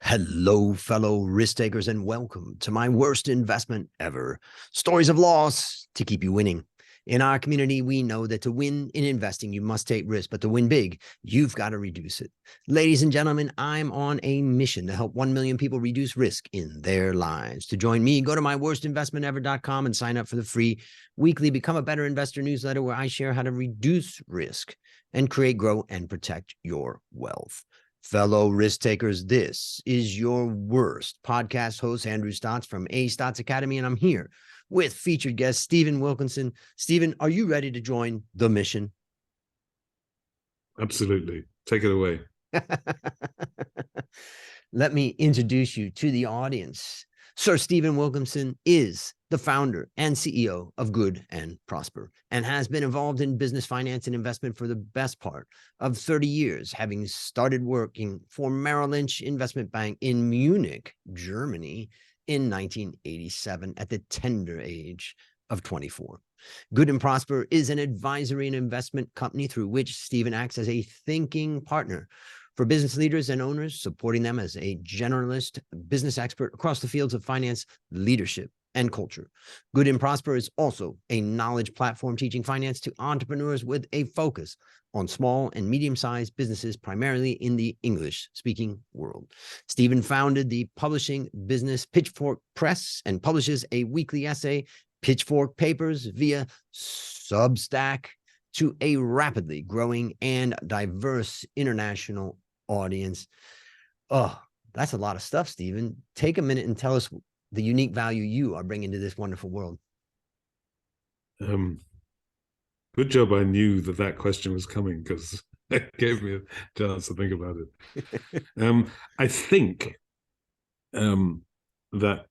Hello, fellow risk takers, and welcome to my worst investment ever. Stories of loss to keep you winning. In our community, we know that to win in investing, you must take risk, but to win big, you've got to reduce it. Ladies and gentlemen, I'm on a mission to help 1 million people reduce risk in their lives. To join me, go to myworstinvestmentever.com and sign up for the free weekly Become a Better Investor newsletter where I share how to reduce risk and create, grow, and protect your wealth. Fellow risk takers, this is your worst podcast host, Andrew Stotz from A Stotz Academy, and I'm here with featured guest Steven Wilkinson. Steven, are you ready to join the mission? Absolutely. Take it away. Let me introduce you to the audience. Sir Steven Wilkinson is the founder and CEO of Good and Prosper and has been involved in business finance and investment for the best part of 30 years, having started working for Merrill Lynch Investment Bank in Munich, Germany in 1987 at the tender age of 24. Good and Prosper is an advisory and investment company through which Steven acts as a thinking partner for business leaders and owners, supporting them as a generalist business expert across the fields of finance, leadership, and culture. Good and Prosper is also a knowledge platform teaching finance to entrepreneurs with a focus on small and medium-sized businesses, primarily in the English-speaking world. Steven founded the publishing business Pitchfork Press and publishes a weekly essay, Pitchfork Papers, via Substack to a rapidly growing and diverse international audience. Oh, that's a lot of stuff, Steven. Take a minute and tell us the unique value you are bringing to this wonderful world. Good job I knew that question was coming, because it gave me a chance to think about it. I think that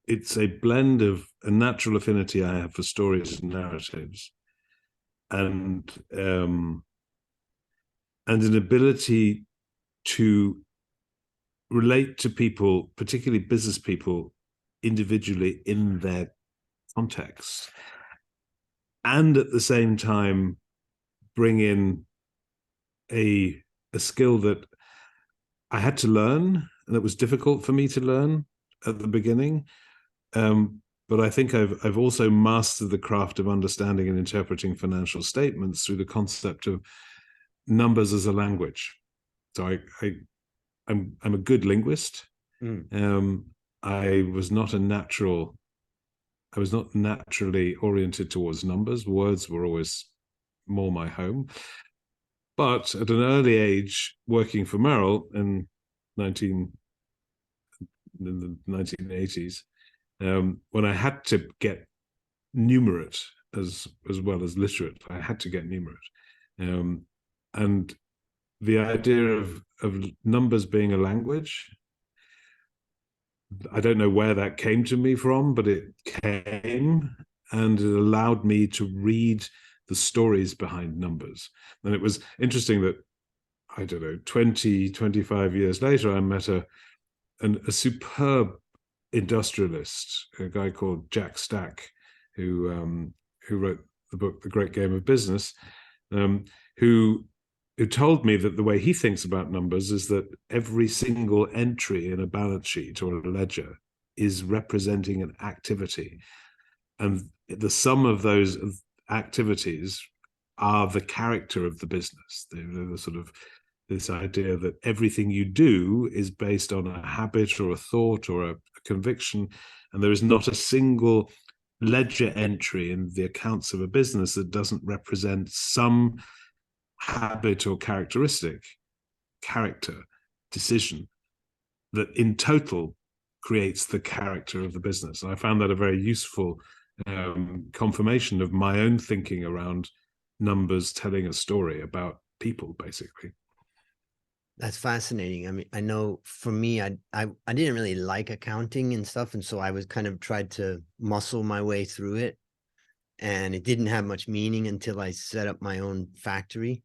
it's a blend of a natural affinity I have for stories and narratives, and an ability to relate to people, particularly business people, individually in their context, and at the same time bring in a skill that I had to learn, and that was difficult for me to learn at the beginning. But I think I've also mastered the craft of understanding and interpreting financial statements through the concept of numbers as a language. So I'm a good linguist. I was not naturally oriented towards numbers. Words were always more my home. But at an early age, working for Merrill in the 1980s, when I had to get numerate as well as literate, I had to get numerate. And the idea of numbers being a language, I don't know where that came to me from, but it came, and it allowed me to read the stories behind numbers. And it was interesting that, I don't know, 25 years later, I met a superb industrialist, a guy called Jack Stack, who wrote the book The Great Game of Business, who told me that the way he thinks about numbers is that every single entry in a balance sheet or a ledger is representing an activity, and the sum of those activities are the character of the business. They're the sort of this idea that everything you do is based on a habit or a thought or a conviction, and there is not a single ledger entry in the accounts of a business that doesn't represent some habit or character decision that in total creates the character of the business. And I found that a very useful confirmation of my own thinking around numbers telling a story about people, basically. That's fascinating. I mean, I know for me, I didn't really like accounting and stuff, and so I was kind of tried to muscle my way through it, and it didn't have much meaning until I set up my own factory,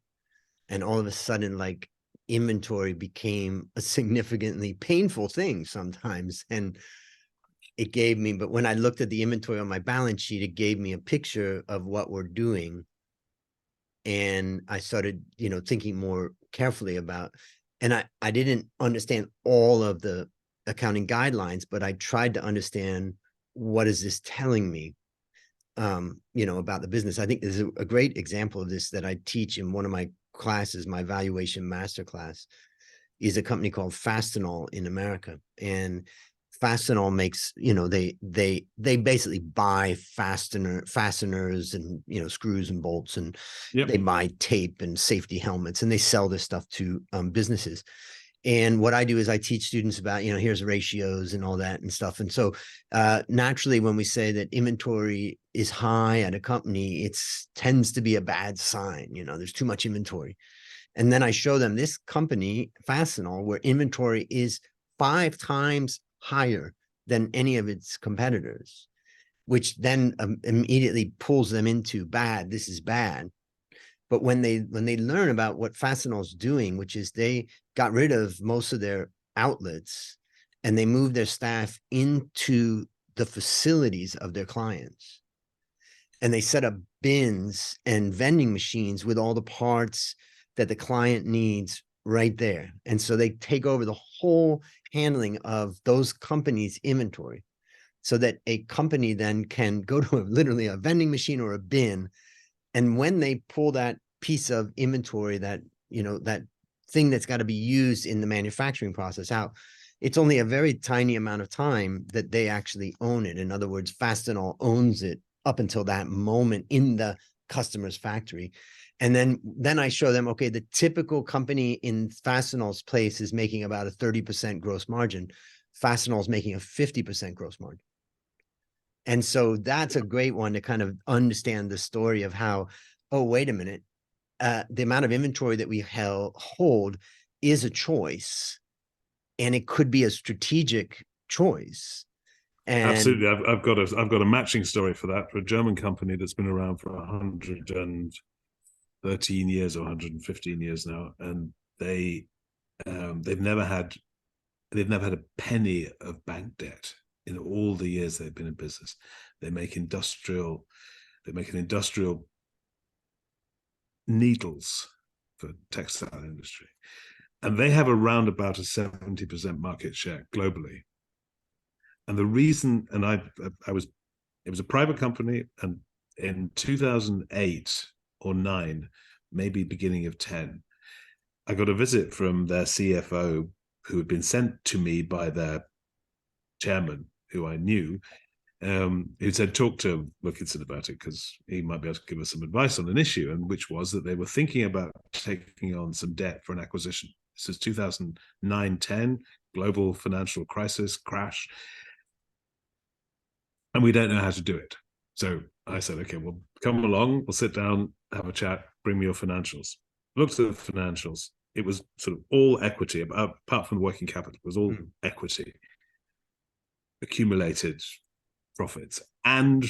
and all of a sudden, like, inventory became a significantly painful thing sometimes, and it gave me, but when I looked at the inventory on my balance sheet, it gave me a picture of what we're doing, and I started, thinking more carefully about. And I didn't understand all of the accounting guidelines, but I tried to understand, what is this telling me, about the business. I think there's a great example of this that I teach in one of my classes, my valuation masterclass, is a company called Fastenal in America. And Fastenal makes, they basically buy fasteners and, screws and bolts, and Yep. they buy tape and safety helmets, and they sell this stuff to businesses. And what I do is I teach students about, here's ratios and all that and stuff. And so naturally, when we say that inventory is high at a company, it tends to be a bad sign. There's too much inventory. And then I show them this company, Fastenal, where inventory is 5 times higher than any of its competitors, which then immediately pulls them into bad. This is bad. But when they learn about what Fastenal's doing, which is they got rid of most of their outlets and they moved their staff into the facilities of their clients, and they set up bins and vending machines with all the parts that the client needs right there. And so they take over the whole handling of those companies' inventory, so that a company then can go to literally a vending machine or a bin. And when they pull that piece of inventory, that thing that's got to be used in the manufacturing process out, it's only a very tiny amount of time that they actually own it. In other words, Fastenal owns it up until that moment in the customer's factory. And then I show them, okay, the typical company in Fastenal's place is making about a 30% gross margin. Fastenal's making a 50% gross margin. And so that's a great one to kind of understand the story of how, oh, wait a minute, the amount of inventory that we hold is a choice, and it could be a strategic choice. And absolutely, I've got a matching story for that, for a German company that's been around for 113 years or 115 years now, and they've never had a penny of bank debt in all the years they've been in business. They make industrial needles for textile industry, and they have around about a 70% market share globally. And the reason, and it was a private company, and in 2008 or 9, maybe beginning of 10, I got a visit from their CFO, who had been sent to me by their chairman, who I knew, who said, talk to Wilkinson about it, because he might be able to give us some advice on an issue, and which was that they were thinking about taking on some debt for an acquisition. This is 2009-10, global financial crisis, crash, and we don't know how to do it. So I said, okay, well, come along, we'll sit down, have a chat, bring me your financials. Looked at the financials. It was sort of all equity, apart from the working capital, it was all equity, accumulated profits, and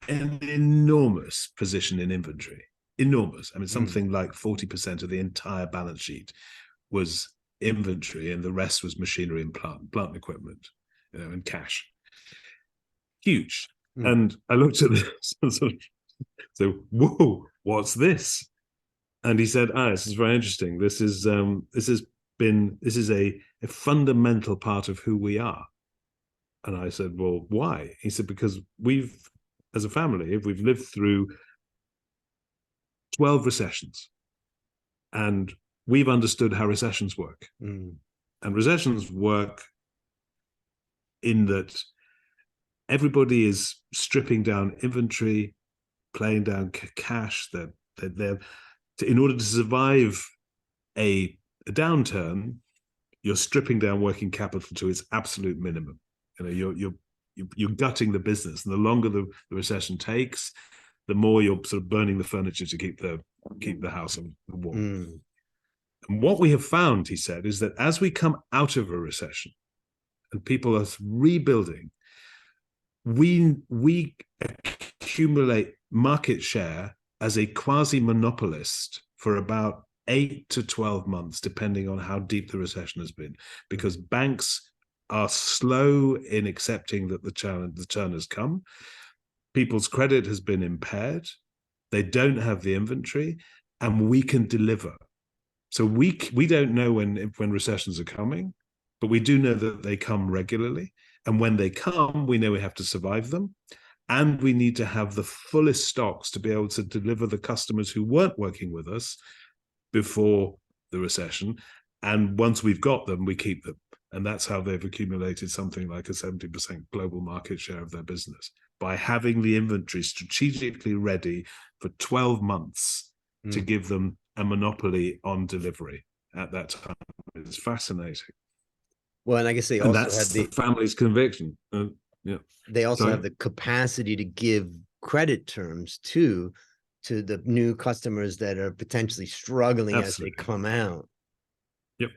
an enormous position in inventory. Enormous. I mean, something like 40% of the entire balance sheet was inventory, and the rest was machinery and plant equipment, and cash. Huge. And I looked at this and sort of said, whoa, what's this? And he said, this is very interesting. This is a fundamental part of who we are. And I said, well, why? He said, because as a family, we've lived through 12 recessions, and we've understood how recessions work. And recessions work in that everybody is stripping down inventory, playing down cash. They're in order to survive a downturn, you're stripping down working capital to its absolute minimum. You're gutting the business, and the longer the recession takes, the more you're sort of burning the furniture to keep the house warm. And what we have found, he said, is that as we come out of a recession and people are rebuilding, we accumulate market share as a quasi-monopolist for about 8 to 12 months, depending on how deep the recession has been, because banks are slow in accepting that the turn has come. People's credit has been impaired. They don't have the inventory, and we can deliver. So we don't know when recessions are coming, but we do know that they come regularly. And when they come, we know we have to survive them. And we need to have the fullest stocks to be able to deliver the customers who weren't working with us before the recession. And once we've got them, we keep them. And that's how they've accumulated something like a 70% global market share of their business, by having the inventory strategically ready for 12 months to give them a monopoly on delivery at that time. It's fascinating. Well, and I guess they And also that's have the family's conviction. Yeah. They also Sorry? have the capacity to give credit terms to the new customers that are potentially struggling Absolutely. as they come out. Yep.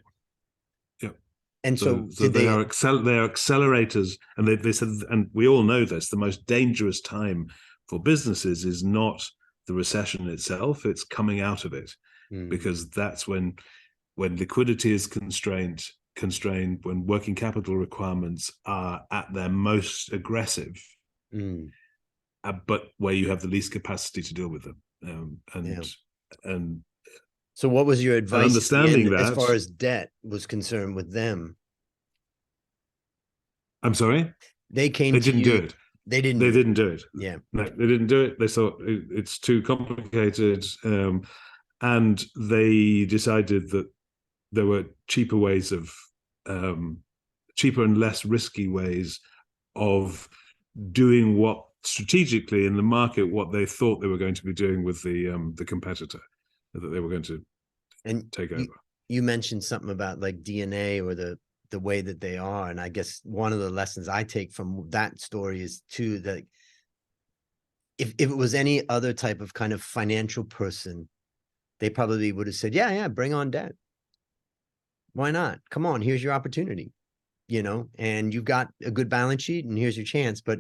Yep. And so they are accelerators, and they said, and we all know this, the most dangerous time for businesses is not the recession itself, it's coming out of it, because that's when liquidity is constrained, when working capital requirements are at their most aggressive, but where you have the least capacity to deal with them. And so what was your advice understanding that, as far as debt was concerned with them? I'm sorry? They didn't do it. They didn't do it. Yeah. No, they didn't do it. They thought it's too complicated. And they decided that there were cheaper ways of, cheaper and less risky ways of doing what strategically in the market, what they thought they were going to be doing with the competitor that they were going to take over. You mentioned something about like DNA or the way that they are. And I guess one of the lessons I take from that story is too, that if it was any other type of kind of financial person, they probably would have said, yeah, bring on debt. Why not? Come on, here's your opportunity, and you've got a good balance sheet and here's your chance. But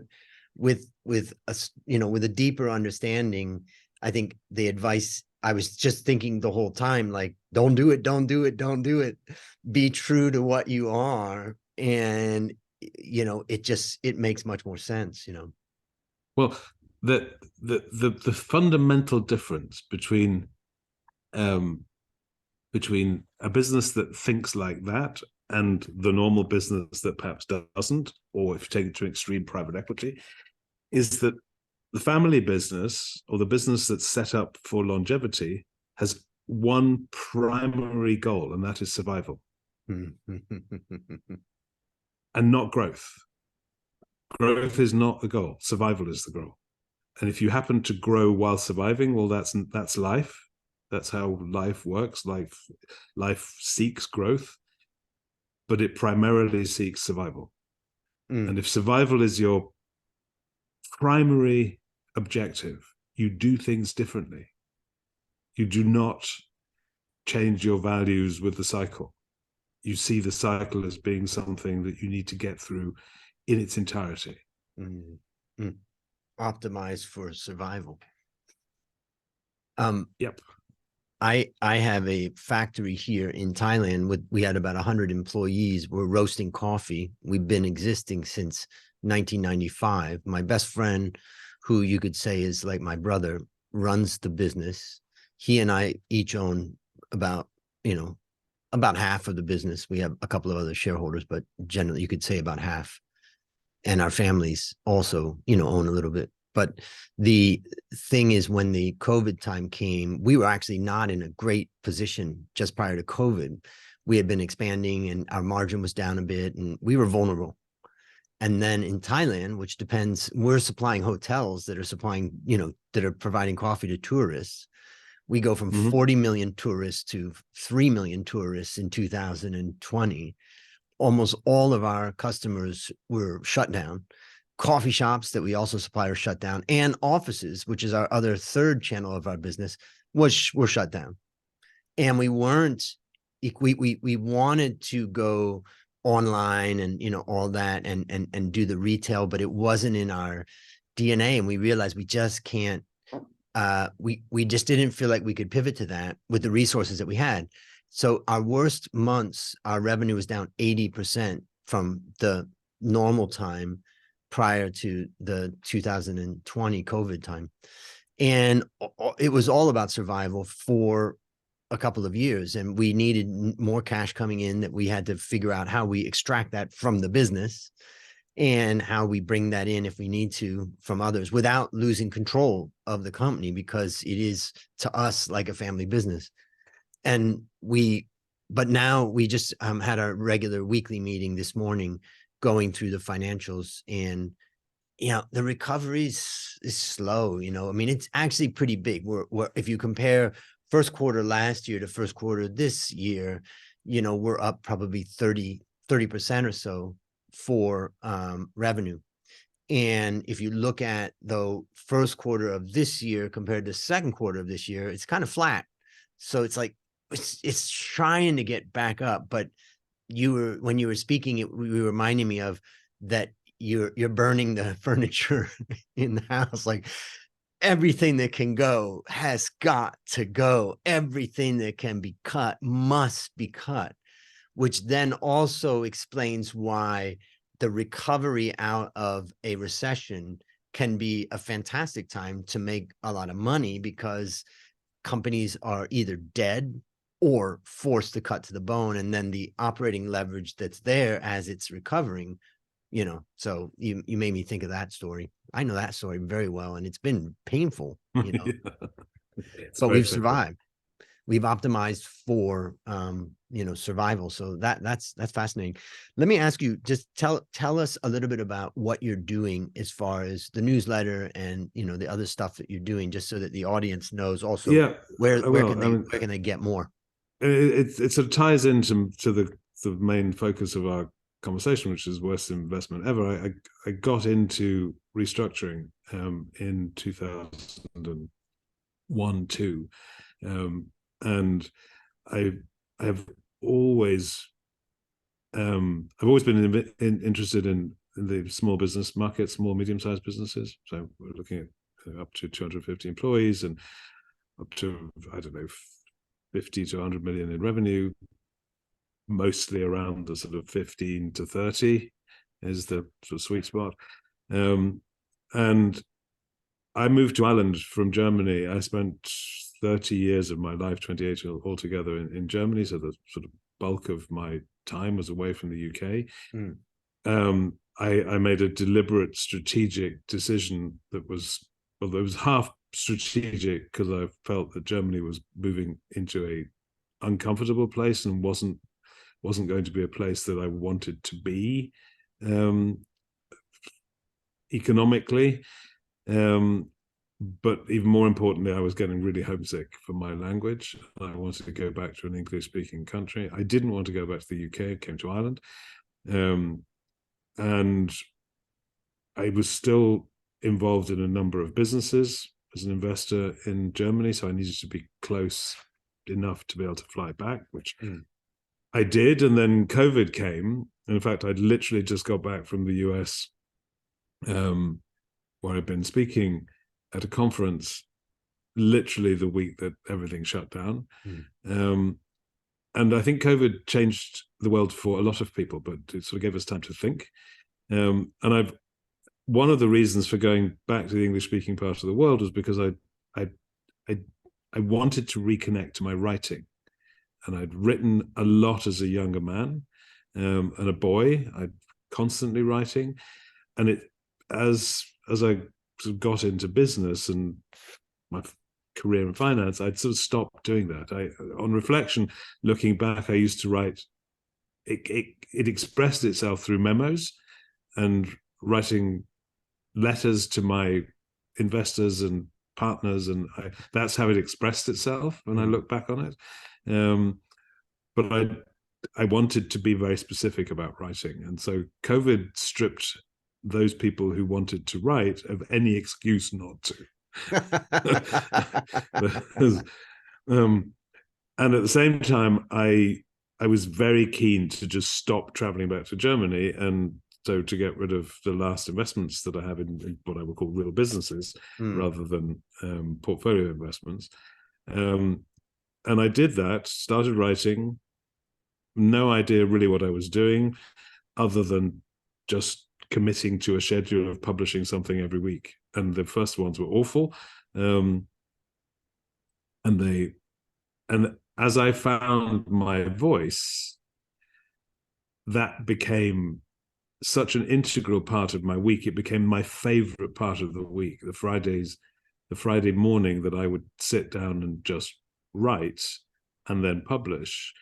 with a deeper understanding, I think the advice, I was just thinking the whole time, like, don't do it. Be true to what you are. And, it makes much more sense, Well, the fundamental difference between a business that thinks like that and the normal business that perhaps doesn't, or if you take it to extreme private equity, is that the family business, or the business that's set up for longevity, has one primary goal, and that is survival. And not growth. Growth is not the goal. Survival is the goal. And if you happen to grow while surviving, well, that's life. That's how life works. Life seeks growth, but it primarily seeks survival. And if survival is your primary objective, you do things differently. You do not change your values with the cycle. You see the cycle as being something that you need to get through in its entirety. Optimize for survival. Yep. I have a factory here in Thailand we had about 100 employees. We're roasting coffee. We've been existing since 1995. My best friend, who you could say is like my brother, runs the business. He and I each own about half of the business. We have a couple of other shareholders, but generally you could say about half. And our families also, own a little bit. But the thing is, when the COVID time came, we were actually not in a great position just prior to COVID. We had been expanding and our margin was down a bit and we were vulnerable. And then in Thailand, which depends, we're supplying hotels that are supplying, that are providing coffee to tourists. We go from 40 million tourists to 3 million tourists in 2020. Almost all of our customers were shut down. Coffee shops that we also supply are shut down, and offices, which is our other third channel of our business, were shut down. And we wanted to go online and all that and do the retail, but it wasn't in our DNA. And we realized we just can't. We just didn't feel like we could pivot to that with the resources that we had. So our worst months, our revenue was down 80% from the normal time prior to the 2020 COVID time. And it was all about survival for a couple of years, and we needed more cash coming in, that we had to figure out how we extract that from the business and how we bring that in if we need to from others without losing control of the company, because it is to us like a family business. And but now we just had our regular weekly meeting this morning, going through the financials, and the recovery is slow. I mean, it's actually pretty big. We're if you compare first quarter last year to first quarter this year, we're up probably 30% or so for revenue. And if you look at the first quarter of this year compared to second quarter of this year, it's kind of flat. So it's like it's trying to get back up. But when you were speaking, you were reminding me of that you're burning the furniture in the house. Like, everything that can go has got to go. Everything that can be cut must be cut, which then also explains why the recovery out of a recession can be a fantastic time to make a lot of money, because companies are either dead or forced to cut to the bone. And then the operating leverage that's there as it's recovering, so you made me think of that story. I know that story very well, and it's been painful, Yeah. but we've survived. We've optimized for survival. So that's fascinating. Let me ask you, just tell us a little bit about what you're doing as far as the newsletter and the other stuff that you're doing, just so that the audience knows also where can they get more. It sort of ties into the main focus of our conversation, which is worst investment ever. I got into restructuring in 2001-2, and I've always been interested in the small business market, small medium-sized businesses. So we're looking at up to 250 employees and up to 50 to 100 million in revenue. Mostly around the sort of 15 to 30 is the sort of sweet spot. And I moved to Ireland from Germany. I spent 30 years of my life, 28 altogether, in Germany. So the sort of bulk of my time was away from the UK. I made a deliberate strategic decision that was half strategic, because I felt that Germany was moving into a uncomfortable place and wasn't going to be a place that I wanted to be economically. But even more importantly, I was getting really homesick for my language. I wanted to go back to an English-speaking country. I didn't want to go back to the UK. I came to Ireland. And I was still involved in a number of businesses as an investor in Germany, so I needed to be close enough to be able to fly back, which I did. And then COVID came. And in fact, I'd literally just got back from the US, where I'd been speaking at a conference literally the week that everything shut down. And I think COVID changed the world for a lot of people, but it sort of gave us time to think. And one of the reasons for going back to the English-speaking part of the world was because I wanted to reconnect to my writing. And I'd written a lot as a younger man and a boy. I'd constantly writing. And as I sort of got into business and my career in finance, I'd sort of stopped doing that. On reflection, looking back, I used to write. It expressed itself through memos and writing letters to my investors and partners, and that's how it expressed itself when I look back on it. But I wanted to be very specific about writing, and so COVID stripped those people who wanted to write of any excuse not to. And at the same time, I was very keen to just stop traveling back to Germany, and so to get rid of the last investments that I have in what I would call real businesses rather than portfolio investments. And I did that, started writing, no idea really what I was doing other than just committing to a schedule of publishing something every week. And the first ones were awful. And as I found my voice, that became such an integral part of my week. It became my favorite part of the week. The Friday morning that I would sit down and just write and then publish.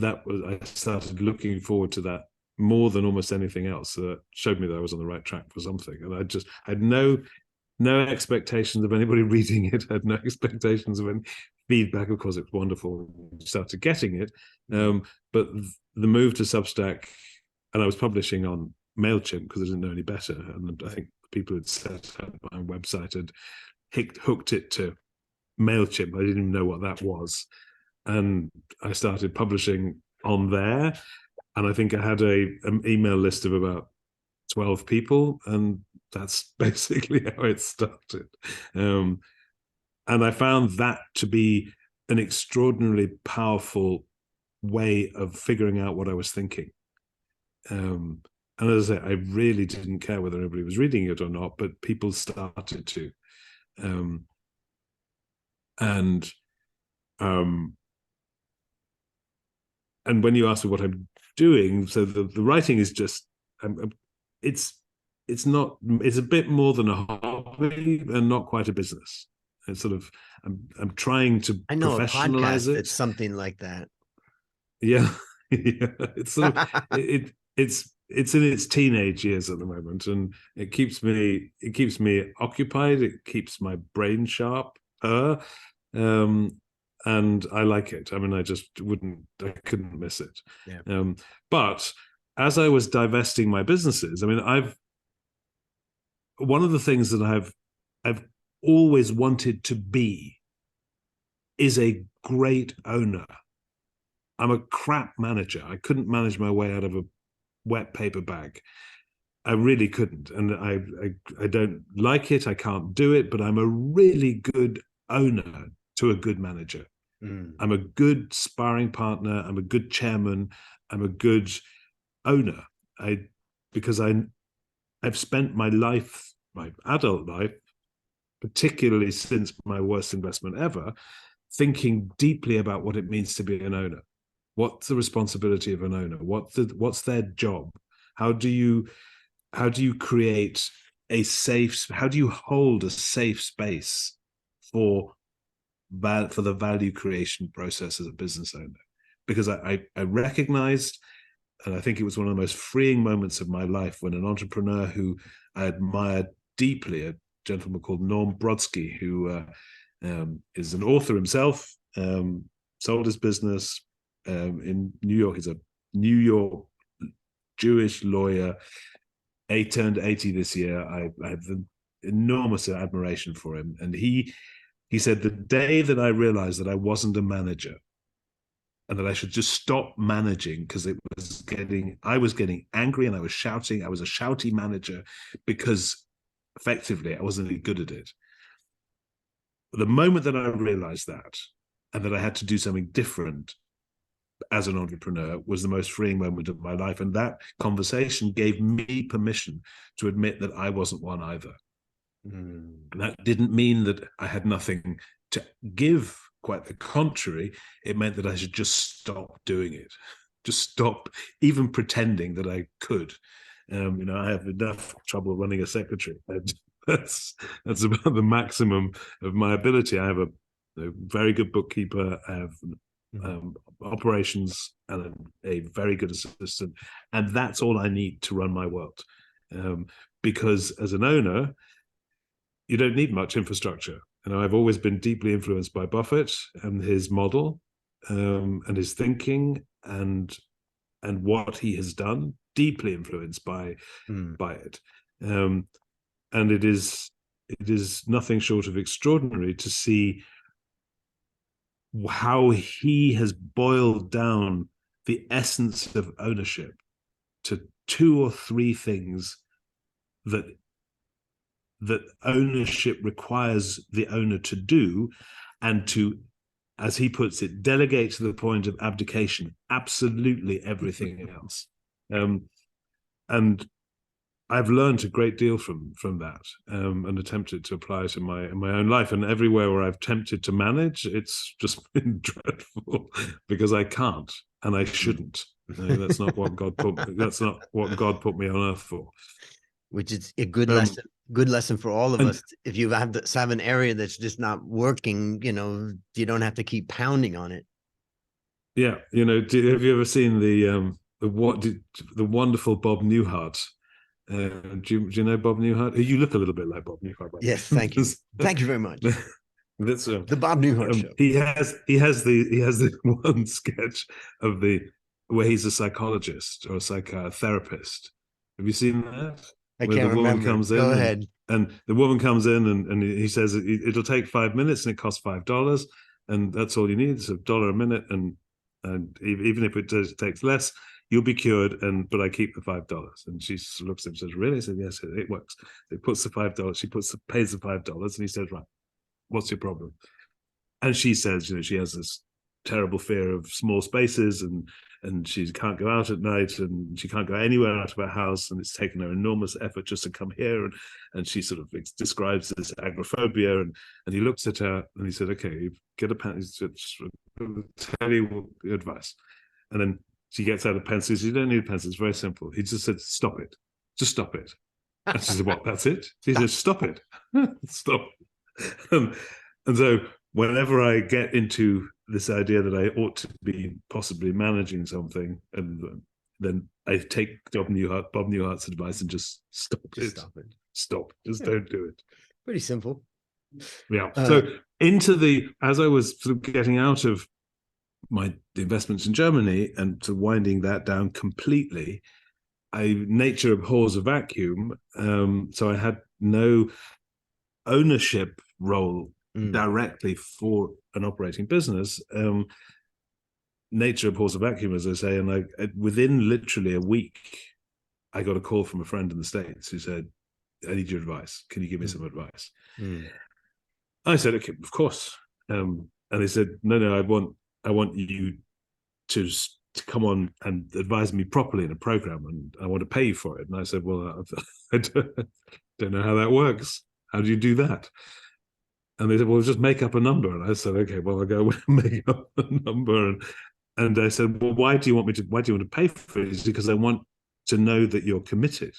I started looking forward to that more than almost anything else. So that showed me that I was on the right track for something. And I had no expectations of anybody reading it. I had no expectations of any feedback. Of course, it's wonderful when you started getting it. But the move to Substack, and I was publishing on MailChimp because I didn't know any better. And I think the people who had set up my website had hooked it to MailChimp. I didn't even know what that was. And I started publishing on there. And I think I had an email list of about 12 people. And that's basically how it started. And I found that to be an extraordinarily powerful way of figuring out what I was thinking. And as I say, I really didn't care whether everybody was reading it or not, but people started to. And when you ask me what I'm doing, so the writing is just, it's a bit more than a hobby and not quite a business. It's sort of, I'm trying to professionalize it. It's something like that. Yeah, yeah. It's sort of it's in its teenage years at the moment, and it keeps me occupied. It keeps my brain sharp. And I like it. I mean, I couldn't miss it. Yeah. But as I was divesting my businesses, I mean, one of the things that I've always wanted to be is a great owner. I'm a crap manager. I couldn't manage my way out of a wet paper bag. I really couldn't. And I don't like it. I can't do it, but I'm a really good owner to a good manager. I'm a good sparring partner. I'm a good chairman. I'm a good owner. Because I've spent my life, my adult life, particularly since my worst investment ever, thinking deeply about what it means to be an owner. What's the responsibility of an owner? What's their job? How do you create how do you hold a safe space for the value creation process as a business owner? Because I recognized, and I think it was one of the most freeing moments of my life, when an entrepreneur who I admired deeply, a gentleman called Norm Brodsky, who is an author himself, sold his business in New York. He's a New York Jewish lawyer. He turned 80 this year. I have an enormous admiration for him. And he said, the day that I realized that I wasn't a manager and that I should just stop managing, because I was getting angry and I was shouting. I was a shouty manager because effectively I wasn't any good at it. The moment that I realized that, and that I had to do something different as an entrepreneur, was the most freeing moment of my life. And that conversation gave me permission to admit that I wasn't one either. And that didn't mean that I had nothing to give. Quite the contrary. It meant that I should just stop doing it, just stop even pretending that I could. I have enough trouble running a secretary. That's about the maximum of my ability. I have a very good bookkeeper. I have operations and a very good assistant, and that's all I need to run my world. Because as an owner, you don't need much infrastructure. I've always been deeply influenced by Buffett and his model, and his thinking, and what he has done. Deeply influenced by it, and it is nothing short of extraordinary to see how he has boiled down the essence of ownership to 2 or 3 things that ownership requires the owner to do, and to, as he puts it, delegate to the point of abdication absolutely everything else. And I've learned a great deal from that, and attempted to apply it in my own life. And everywhere where I've attempted to manage, it's just been dreadful because I can't and I shouldn't. That's not what God put. That's not what God put me on earth for. Which is a good lesson. Good lesson for all of us. If you have an area that's just not working, you don't have to keep pounding on it. Yeah, have you ever seen the wonderful Bob Newhart? Do you know Bob Newhart? You look a little bit like Bob Newhart. Yes, thank you. Thank you very much. That's the Bob Newhart show. He has the one sketch of where he's a psychologist or a psychotherapist. Have you seen that? I can't remember. Go ahead. And the woman comes in and he says it'll take 5 minutes and it costs $5, and that's all you need. It's $1 a minute, and even if it takes less, you'll be cured. But I keep the $5. And she looks at him and says, "Really?" I said, "Yes, it works." It puts the $5. She pays the $5, and he says, "Right, what's your problem?" And she says, she has this terrible fear of small spaces, and she can't go out at night, and she can't go anywhere out of her house, and it's taken her enormous effort just to come here, and she sort of describes this agoraphobia, and he looks at her and he said, "Okay, get a pen, tell you advice." And then she gets out a pencil. She says, "You don't need a pencil, it's very simple." He just said, "Stop it, just stop it." And she said, "What, that's it?" He said, "Stop it." Stop. And so whenever I get into this idea that I ought to be possibly managing something, and then I take Bob Newhart's advice and just stop it. Stop. Just don't do it. Pretty simple. Yeah. So as I was sort of getting out of the investments in Germany and to winding that down completely, nature abhors a vacuum. So I had no ownership role directly for an operating business. Nature abhors a vacuum, as I say, and within literally a week, I got a call from a friend in the States who said, "I need your advice. Can you give me some advice?" I said, "Okay, of course." And they said, "No, I want you to come on and advise me properly in a program, and I want to pay you for it." And I said, "Well, I don't know how that works. How do you do that?" And they said, "Well, just make up a number." And I said, "Okay, well, I'll go make up a number." And I said, "Well, why do you want to pay for it?" It's because I want to know that you're committed.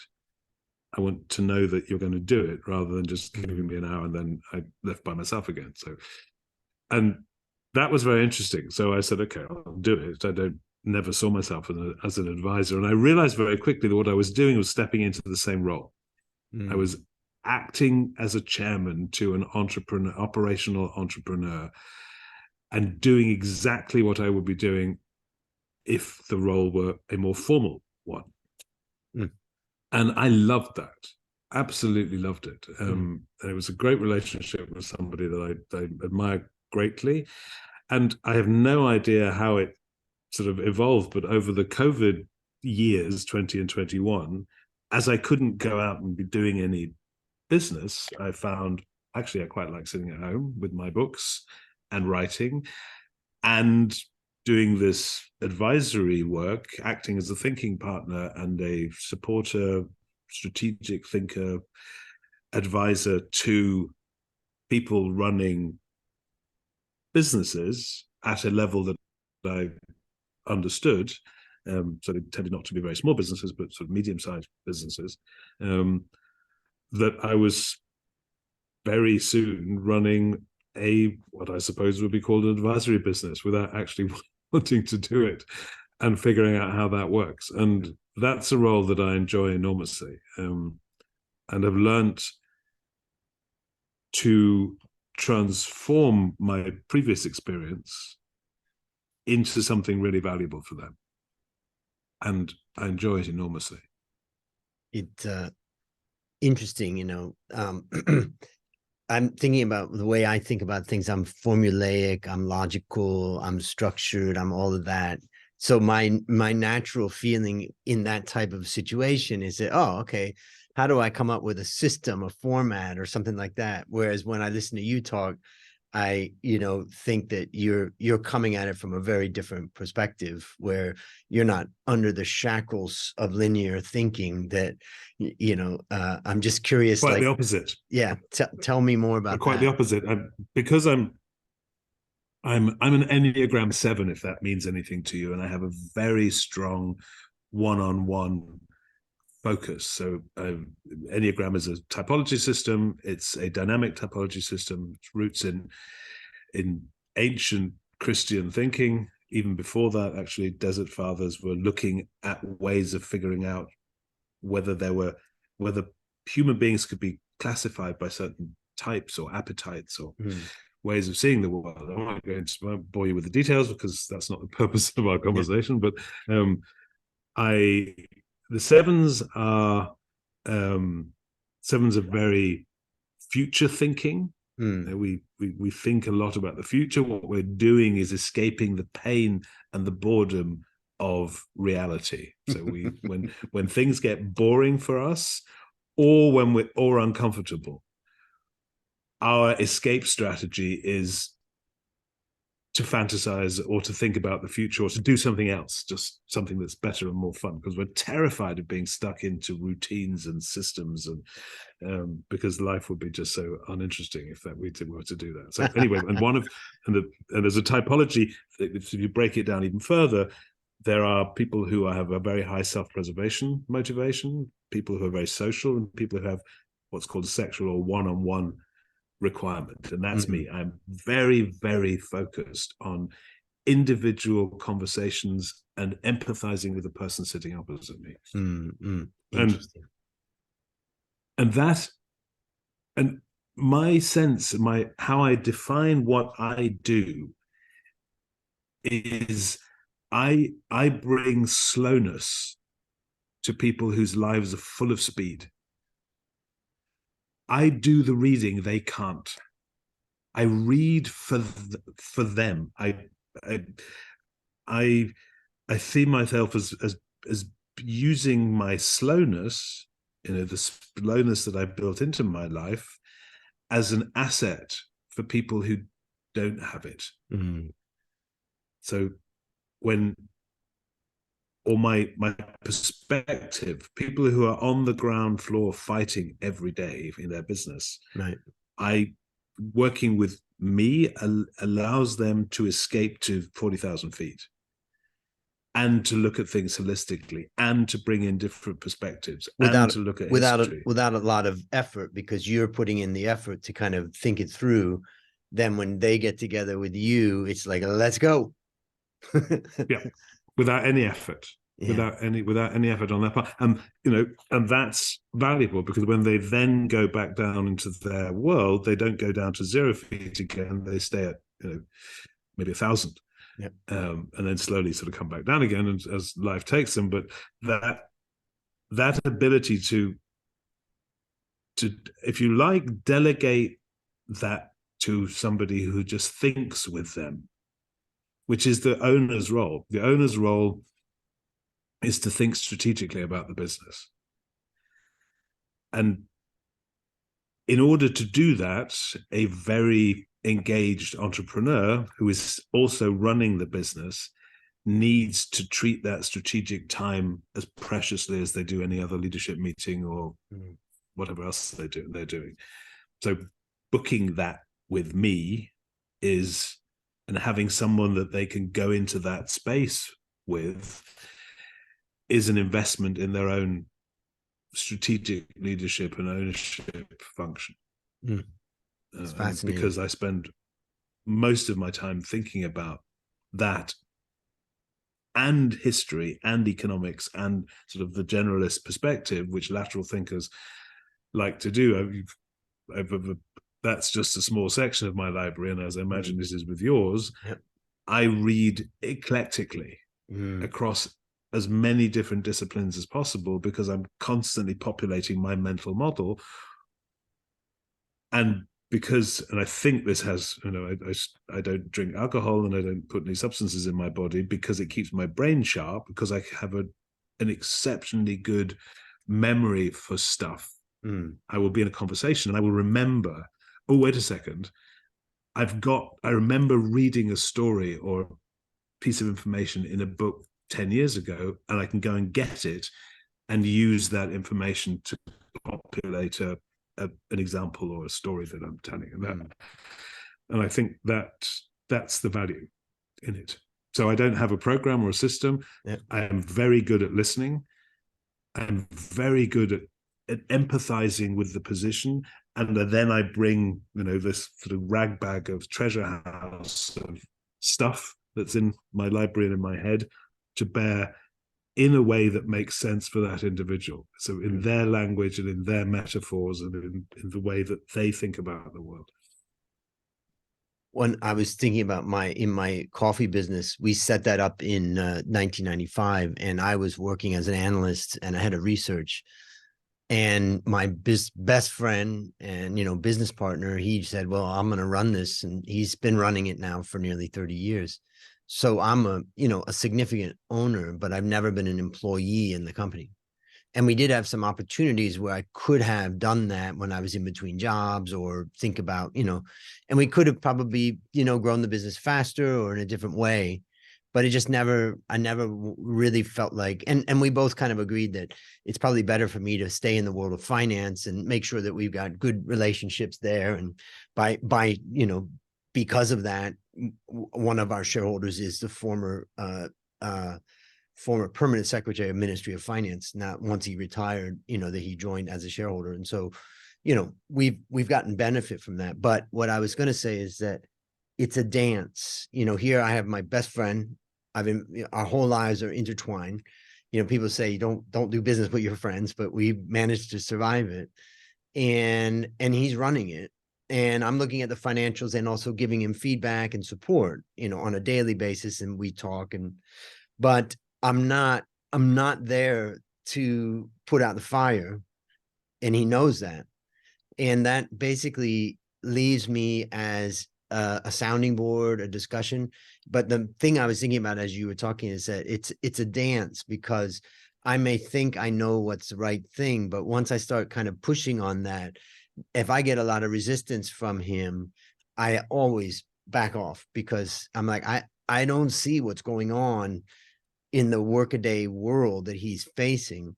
I want to know that you're going to do it, rather than just giving me an hour and then I left by myself again. So, and that was very interesting. So I said, "Okay, I'll do it." I never saw myself as an advisor. And I realized very quickly that what I was doing was stepping into the same role. I was acting as a chairman to an operational entrepreneur, and doing exactly what I would be doing if the role were a more formal one. And I loved that. Absolutely loved it. And it was a great relationship with somebody that I admire greatly. And I have no idea how it sort of evolved, but over the COVID years, 20 and 21, as I couldn't go out and be doing any business, I found actually I quite like sitting at home with my books and writing and doing this advisory work, acting as a thinking partner and a supporter, strategic thinker, advisor to people running businesses at a level that I understood. So they tended not to be very small businesses, but sort of medium-sized businesses. That I was very soon running what I suppose would be called an advisory business without actually wanting to do it, and figuring out how that works. And that's a role that I enjoy enormously. And I've learned to transform my previous experience into something really valuable for them. And I enjoy it enormously. It's interesting, I'm thinking about the way I think about things. I'm formulaic, I'm logical, I'm structured, I'm all of that. So my natural feeling in that type of situation is that, oh, okay, how do I come up with a system, a format, or something like that? Whereas when I listen to you talk, I, think that you're coming at it from a very different perspective, where you're not under the shackles of linear thinking. That, I'm just curious. Quite like, the opposite. yeah, tell me more about Quite that. the opposite. Because I'm an Enneagram 7, if that means anything to you, and I have a very strong one-on-one focus. So Enneagram is a typology system. It's a dynamic typology system. Its roots in ancient Christian thinking. Even before that, actually, Desert Fathers were looking at ways of figuring out whether human beings could be classified by certain types or appetites or ways of seeing the world. I'm not going to bore you with the details because that's not the purpose of our conversation. Yeah. But the sevens are very future thinking. We think a lot about the future. What we're doing is escaping the pain and the boredom of reality. So when things get boring for us, or when we're uncomfortable, our escape strategy is to fantasize or to think about the future or to do something else, just something that's better and more fun, because we're terrified of being stuck into routines and systems, and because life would be just so uninteresting if we were to do that. So anyway, and there's a typology. If you break it down even further, there are people who have a very high self-preservation motivation, people who are very social, and people who have what's called sexual or one-on-one requirement. And that's me. I'm very, very focused on individual conversations and empathizing with the person sitting opposite me. Interesting. And my sense, how I define what I do is I bring slowness to people whose lives are full of speed. I do the reading they can't. I read for them. I see myself as using my slowness, the slowness that I built into my life, as an asset for people who don't have it. So my perspective, people who are on the ground floor fighting every day in their business, right? Working with me allows them to escape to 40,000 feet and to look at things holistically and to bring in different perspectives and to look at history. Without a lot of effort, because you're putting in the effort to kind of think it through. Then when they get together with you, it's like, let's go. Yeah, without any effort. Yeah. Without any effort on their part, and that's valuable, because when they then go back down into their world, they don't go down to 0 feet again. They stay at maybe 1,000, yep. And then slowly sort of come back down again as life takes them. But that ability to, if you like, delegate that to somebody who just thinks with them, which is the owner's role. The owner's role is to think strategically about the business. And in order to do that, a very engaged entrepreneur who is also running the business needs to treat that strategic time as preciously as they do any other leadership meeting or whatever else they're doing. So booking that with me and having someone that they can go into that space with is an investment in their own strategic leadership and ownership function. It's fascinating. Because I spend most of my time thinking about that and history and economics and sort of the generalist perspective, which lateral thinkers like to do. That's just a small section of my library, and as I imagine this is with yours, yep. I read eclectically across as many different disciplines as possible, because I'm constantly populating my mental model. And I think this has, I don't drink alcohol and I don't put any substances in my body, because it keeps my brain sharp, because I have an exceptionally good memory for stuff. I will be in a conversation and I will remember, oh, wait a second, I remember reading a story or a piece of information in a book 10 years ago, and I can go and get it and use that information to populate an example or a story that I'm telling. And I think that's the value in it. So I don't have a program or a system. Yep. I am very good at listening. I'm very good at empathizing with the position. And then I bring, this sort of ragbag of treasure house of stuff that's in my library and in my head to bear in a way that makes sense for that individual. So in their language and in their metaphors and in the way that they think about the world. When I was thinking about in my coffee business, we set that up in 1995, and I was working as an analyst and I had a research. And my best friend and business partner, he said, "Well, I'm going to run this," and he's been running it now for nearly 30 years. So I'm a significant owner, but I've never been an employee in the company. And we did have some opportunities where I could have done that when I was in between jobs, or think about, and we could have probably, grown the business faster or in a different way. But I never really felt like, and we both kind of agreed that it's probably better for me to stay in the world of finance and make sure that we've got good relationships there. And because of that, one of our shareholders is the former permanent secretary of Ministry of Finance. Not once he retired, that he joined as a shareholder. And so, we've gotten benefit from that. But what I was going to say is that it's a dance. Here I have my best friend. Our whole lives are intertwined. People say you don't do business with your friends, but we managed to survive it. And he's running it. And I'm looking at the financials and also giving him feedback and support, on a daily basis. And we talk, but I'm not there to put out the fire. And he knows that. And that basically leaves me as a sounding board, a discussion. But the thing I was thinking about as you were talking is that it's a dance, because I may think I know what's the right thing, but once I start kind of pushing on that, if I get a lot of resistance from him, I always back off, because I'm like, I don't see what's going on in the workaday world that he's facing.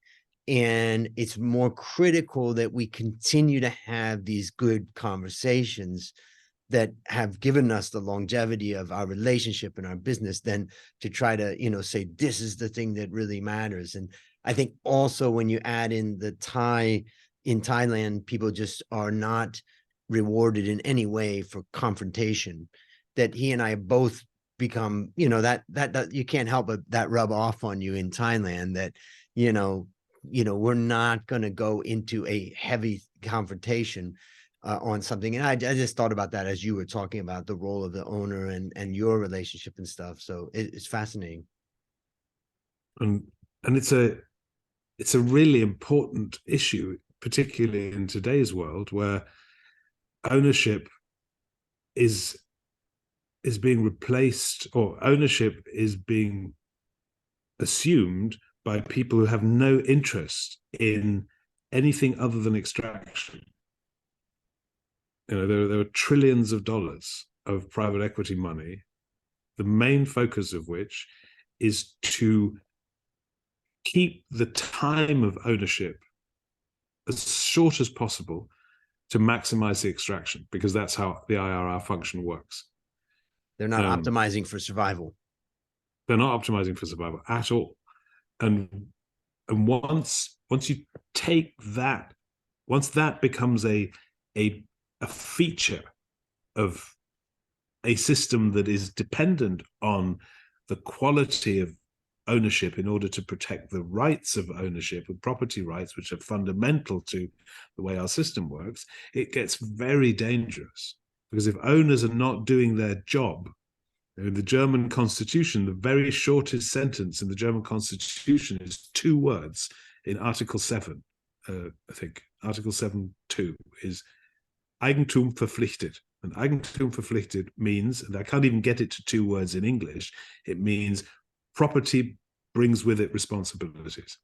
And it's more critical that we continue to have these good conversations that have given us the longevity of our relationship and our business, than to try to, say, this is the thing that really matters. And I think also when you add in in Thailand, people just are not rewarded in any way for confrontation, that he and I both become, that you can't help but that rub off on you in Thailand, that, we're not going to go into a heavy confrontation on something. And I just thought about that as you were talking about the role of the owner and your relationship and stuff. So it's fascinating. And it's a really important issue, particularly in today's world, where ownership is being replaced, or ownership is being assumed by people who have no interest in anything other than extraction. There are trillions of dollars of private equity money, the main focus of which is to keep the time of ownership as short as possible to maximize the extraction, because that's how the IRR function works. They're not optimizing for survival. They're not optimizing for survival at all. And once you take that, once that becomes a feature of a system that is dependent on the quality of ownership in order to protect the rights of ownership and property rights, which are fundamental to the way our system works, it gets very dangerous. Because if owners are not doing their job, in the German constitution, the very shortest sentence in the German constitution is 2 words in Article 7. I think Article 7.2 is Eigentum verpflichtet. And Eigentum verpflichtet means, and I can't even get it to 2 words in English, it means property brings with it responsibilities.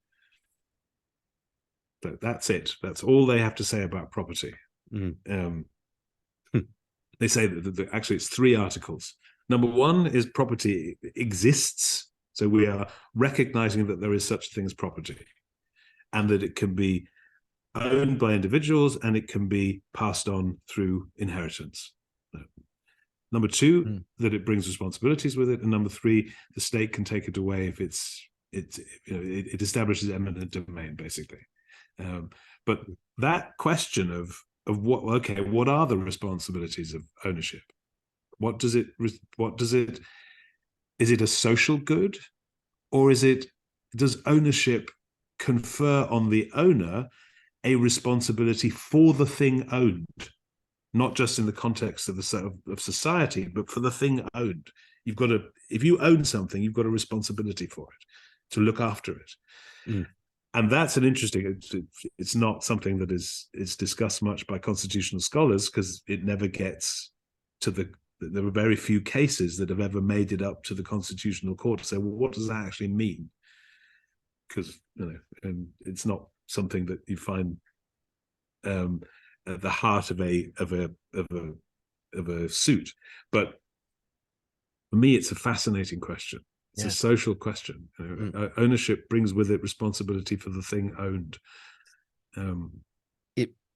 But that's it. That's all they have to say about property. they say that actually it's 3 articles. Number 1 is property exists. So we are recognizing that there is such a thing as property, and that it can be owned by individuals and it can be passed on through inheritance. Number 2, that it brings responsibilities with it, and number 3, the state can take it away if it establishes eminent domain, basically. But that question of what are the responsibilities of ownership? Is it a social good, or does ownership confer on the owner a responsibility for the thing owned, not just in the context of society, but for the thing owned? If you own something, you've got a responsibility for it, to look after it. And that's an interesting, it's not something that is discussed much by constitutional scholars, because it never gets to there are very few cases that have ever made it up to the constitutional court to say, well, what does that actually mean? Because, and it's not something that you find at the heart of a suit. But for me, it's a fascinating question. It's a social question. Ownership brings with it responsibility for the thing owned. And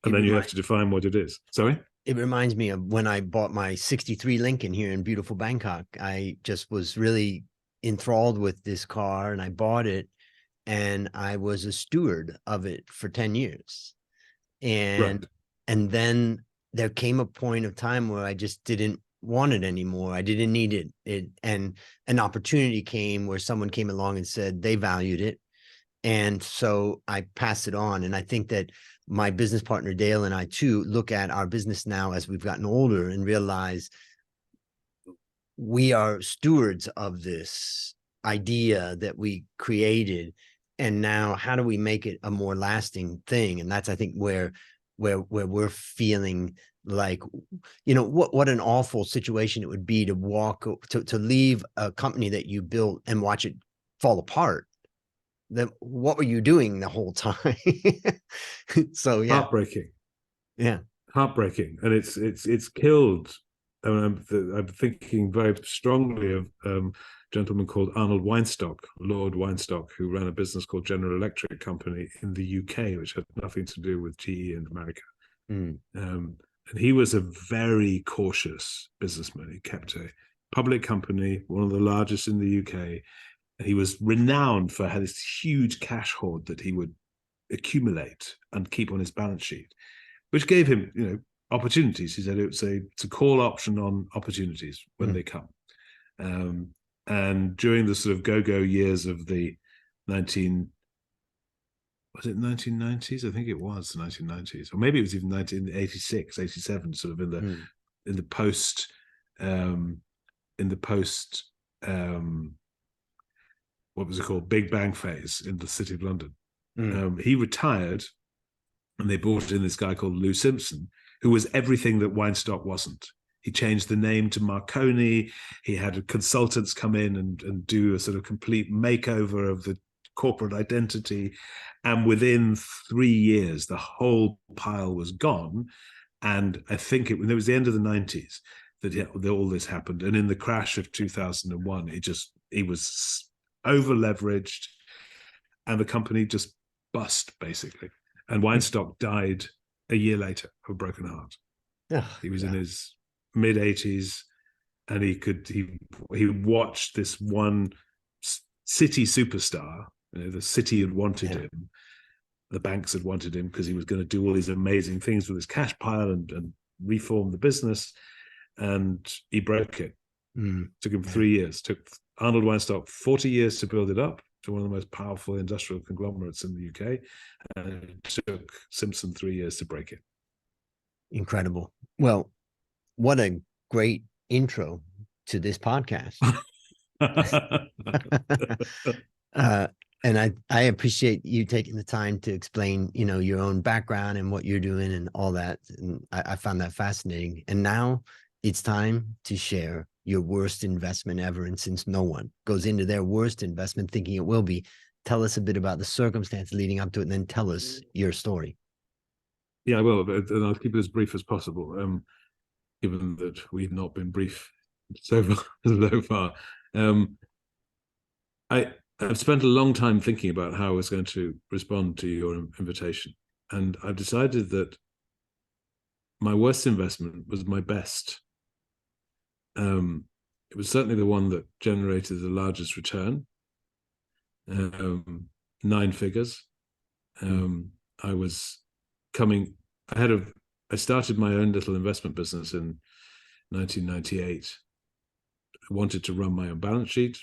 then you have to define what it is. Sorry? It reminds me of when I bought my 63 Lincoln here in beautiful Bangkok. I just was really enthralled with this car, and I bought it, and I was a steward of it for 10 years. And then there came a point of time where I just didn't want it anymore. I didn't need it. And an opportunity came where someone came along and said they valued it. And so I passed it on. And I think that my business partner, Dale, and I too look at our business now as we've gotten older and realize we are stewards of this idea that we created. And now how do we make it a more lasting thing? And that's, I think, where we're feeling like, what an awful situation it would be to leave a company that you built and watch it fall apart. Then what were you doing the whole time? So heartbreaking. Heartbreaking. And it's killed. I'm thinking very strongly of a gentleman called Arnold Weinstock, Lord Weinstock, who ran a business called General Electric Company in the UK, which had nothing to do with GE in America. And he was a very cautious businessman. He kept a public company, one of the largest in the UK. He was renowned for this huge cash hoard that he would accumulate and keep on his balance sheet, which gave him, opportunities. He said it's a call option on opportunities when they come. And during the sort of go-go years of the 1990s? I think it was the 1990s, or maybe it was even 1986, 87, sort of in the post what was it called? Big Bang phase in the City of London. He retired, and they brought in this guy called Lou Simpson, who was everything that Weinstock wasn't. He changed the name to Marconi. He had consultants come in and do a sort of complete makeover of the corporate identity. And within 3 years, the whole pile was gone. And I think it was the end of the 90s that all this happened. And in the crash of 2001, he was over leveraged, and the company just bust, basically. And Weinstock died a year later of a broken heart. He was in his mid 80s, and he watched this one city superstar. The city had wanted him, the banks had wanted him, because he was going to do all these amazing things with his cash pile and reform the business, and he broke it. Took him 3 years. Took Arnold Weinstock 40 years to build it up to one of the most powerful industrial conglomerates in the UK, and it took Simpson 3 years to break it. Incredible. Well, what a great intro to this podcast. And I appreciate you taking the time to explain, your own background and what you're doing and all that. And I found that fascinating. And now it's time to share your worst investment ever. And since no one goes into their worst investment thinking it will be, tell us a bit about the circumstance leading up to it, and then tell us your story. Yeah, I will, and I'll keep it as brief as possible. given that we've not been brief so far. I've spent a long time thinking about how I was going to respond to your invitation. And I've decided that my worst investment was my best. It was certainly the one that generated the largest return, 9 figures. I started my own little investment business in 1998. I wanted to run my own balance sheet,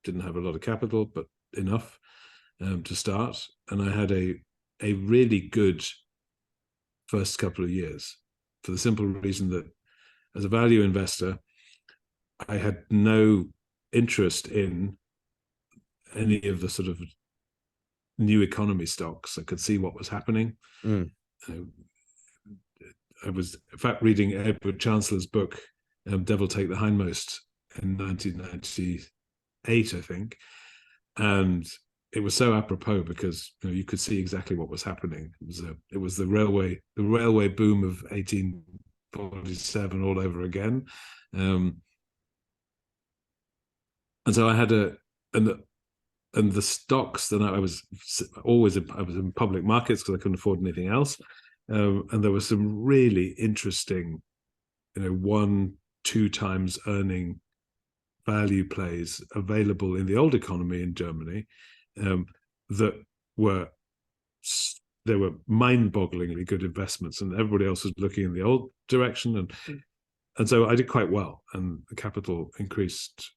didn't have a lot of capital, but enough to start. And I had a really good first couple of years, for the simple reason that as a value investor, I had no interest in any of the sort of new economy stocks. I could see what was happening. I was, in fact, reading Edward Chancellor's book, Devil Take the Hindmost, in 1998, I think. And it was so apropos because you could see exactly what was happening. It was the railway boom of 1847 all over again. And so I had and the stocks that I was in public markets because I couldn't afford anything else. And there were some really interesting, 1-2 times earning value plays available in the old economy in Germany that were mind-bogglingly good investments, and everybody else was looking in the old direction, and so I did quite well, and the capital increased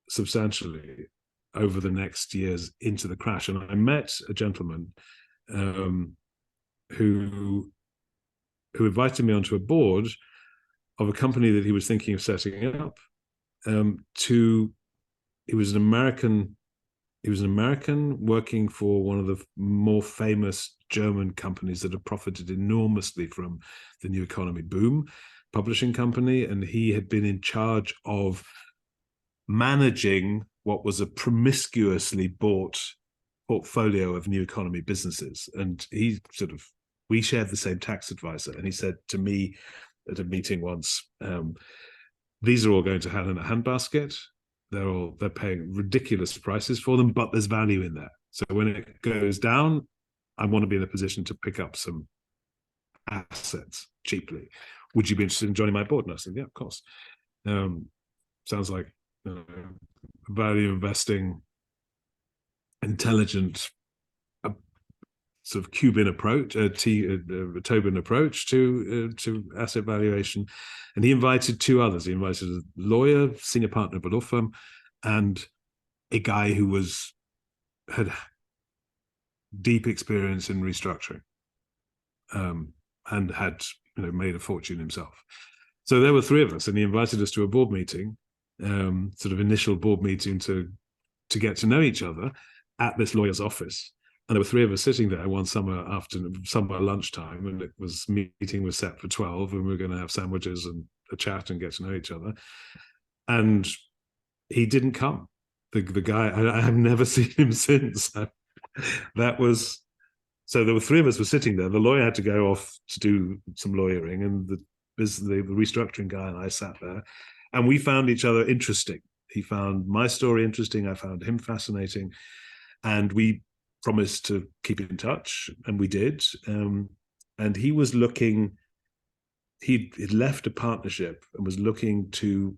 substantially over the next years into the crash. And I met a gentleman who invited me onto a board of a company that he was thinking of setting up. He was an American working for one of the more famous German companies that have profited enormously from the new economy boom, publishing company, and he had been in charge of managing what was a promiscuously bought portfolio of new economy businesses. And we shared the same tax advisor, and he said to me at a meeting once, these are all going to hell in a handbasket. They're paying ridiculous prices for them, but there's value in there. So when it goes down, I want to be in a position to pick up some assets cheaply. Would you be interested in joining my board? And I said, yeah, of course. Sounds like value investing, intelligent, sort of Cuban approach, Tobin approach to asset valuation. And he invited 2 others. He invited a lawyer, senior partner of a law firm, and a guy who had deep experience in restructuring, and had made a fortune himself. So there were 3 of us, and he invited us to a board meeting, sort of initial board meeting to get to know each other at this lawyer's office. And there were 3 of us sitting there one summer lunchtime, and meeting was set for 12, and we were going to have sandwiches and a chat and get to know each other. And he didn't come. The guy, I have never seen him since. So there were 3 of us were sitting there. The lawyer had to go off to do some lawyering, and the restructuring guy and I sat there, and we found each other interesting. He found my story interesting. I found him fascinating, and we promised to keep in touch, and we did. And he was looking. He'd left a partnership and was looking to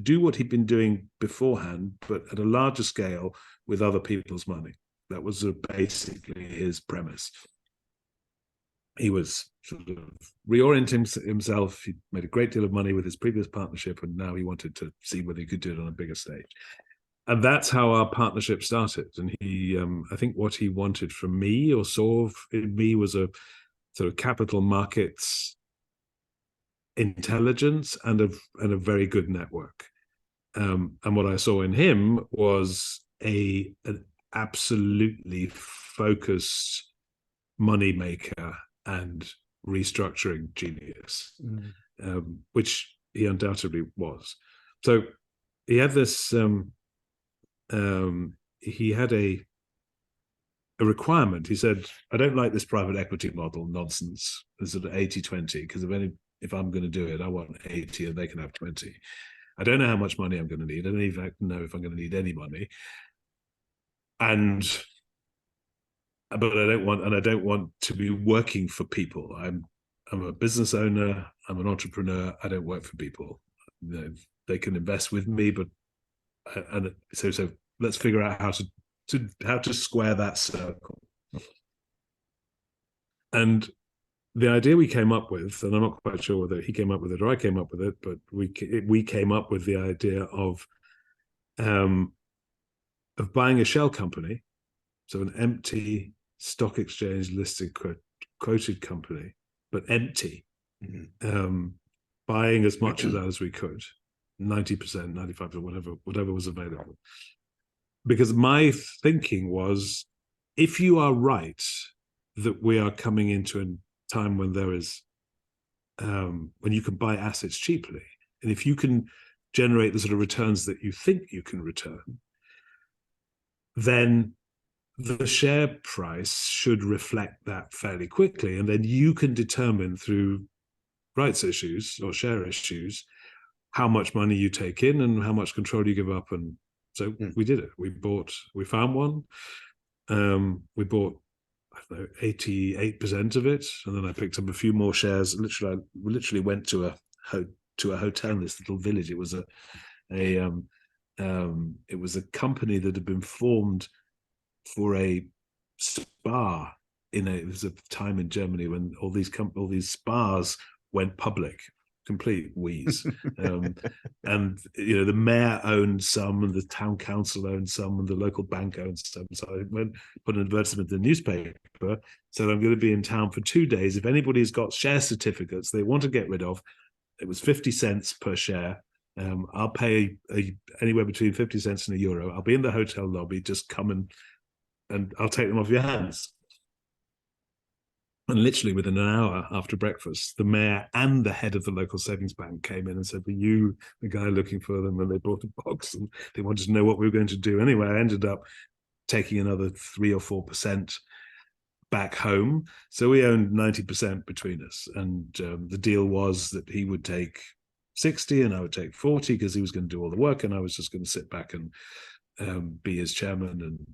do what he'd been doing beforehand, but at a larger scale with other people's money. That was basically his premise. He was sort of reorienting himself. He made a great deal of money with his previous partnership, and now he wanted to see whether he could do it on a bigger stage. And that's how our partnership started. And he, I think what he wanted from me, or saw in me, was a sort of capital markets intelligence and a very good network. And what I saw in him was an absolutely focused money maker and restructuring genius, which he undoubtedly was. So he had this. He had a requirement. He said, I don't like this private equity model nonsense, this sort of 80-20, because if if I'm going to do it, I want 80 and they can have 20. I don't know how much money I'm going to need. I don't even know if I'm going to need any money. But I don't want to be working for people. I'm a business owner. I'm an entrepreneur. I don't work for people. They can invest with me, but so let's figure out how to square that circle. And the idea we came up with, and I'm not quite sure whether he came up with it or I came up with it, but we came up with the idea of buying a shell company, so an empty stock exchange listed quoted company, but empty, buying as much of that as we could, 90%, 95%, whatever was available. Because my thinking was, if you are right that we are coming into a time when there is, when you can buy assets cheaply, and if you can generate the sort of returns that you think you can return, then the share price should reflect that fairly quickly. And then you can determine through rights issues or share issues how much money you take in and how much control you give up. And so we did it. We found one. We bought, I don't know, 88% of it. And then I picked up a few more shares. We literally went to a hotel in this little village. It was it was a company that had been formed for a spa. It was a time in Germany when all these spas went public, complete wheeze. And the mayor owned some, and the town council owned some, and the local bank owned some. So I went, put an advertisement in the newspaper, said I'm going to be in town for 2 days. If anybody's got share certificates they want to get rid of, it was 50 cents per share. I'll pay anywhere between 50 cents and €1. I'll be in the hotel lobby. Just come and I'll take them off your hands. And literally within an hour after breakfast, the mayor and the head of the local savings bank came in and said, were you the guy looking for them? And they brought a box and they wanted to know what we were going to do. Anyway, I ended up taking another 3 or 4% back home. So we owned 90% between us. And the deal was that he would take 60 and I would take 40 because he was going to do all the work. And I was just going to sit back and be his chairman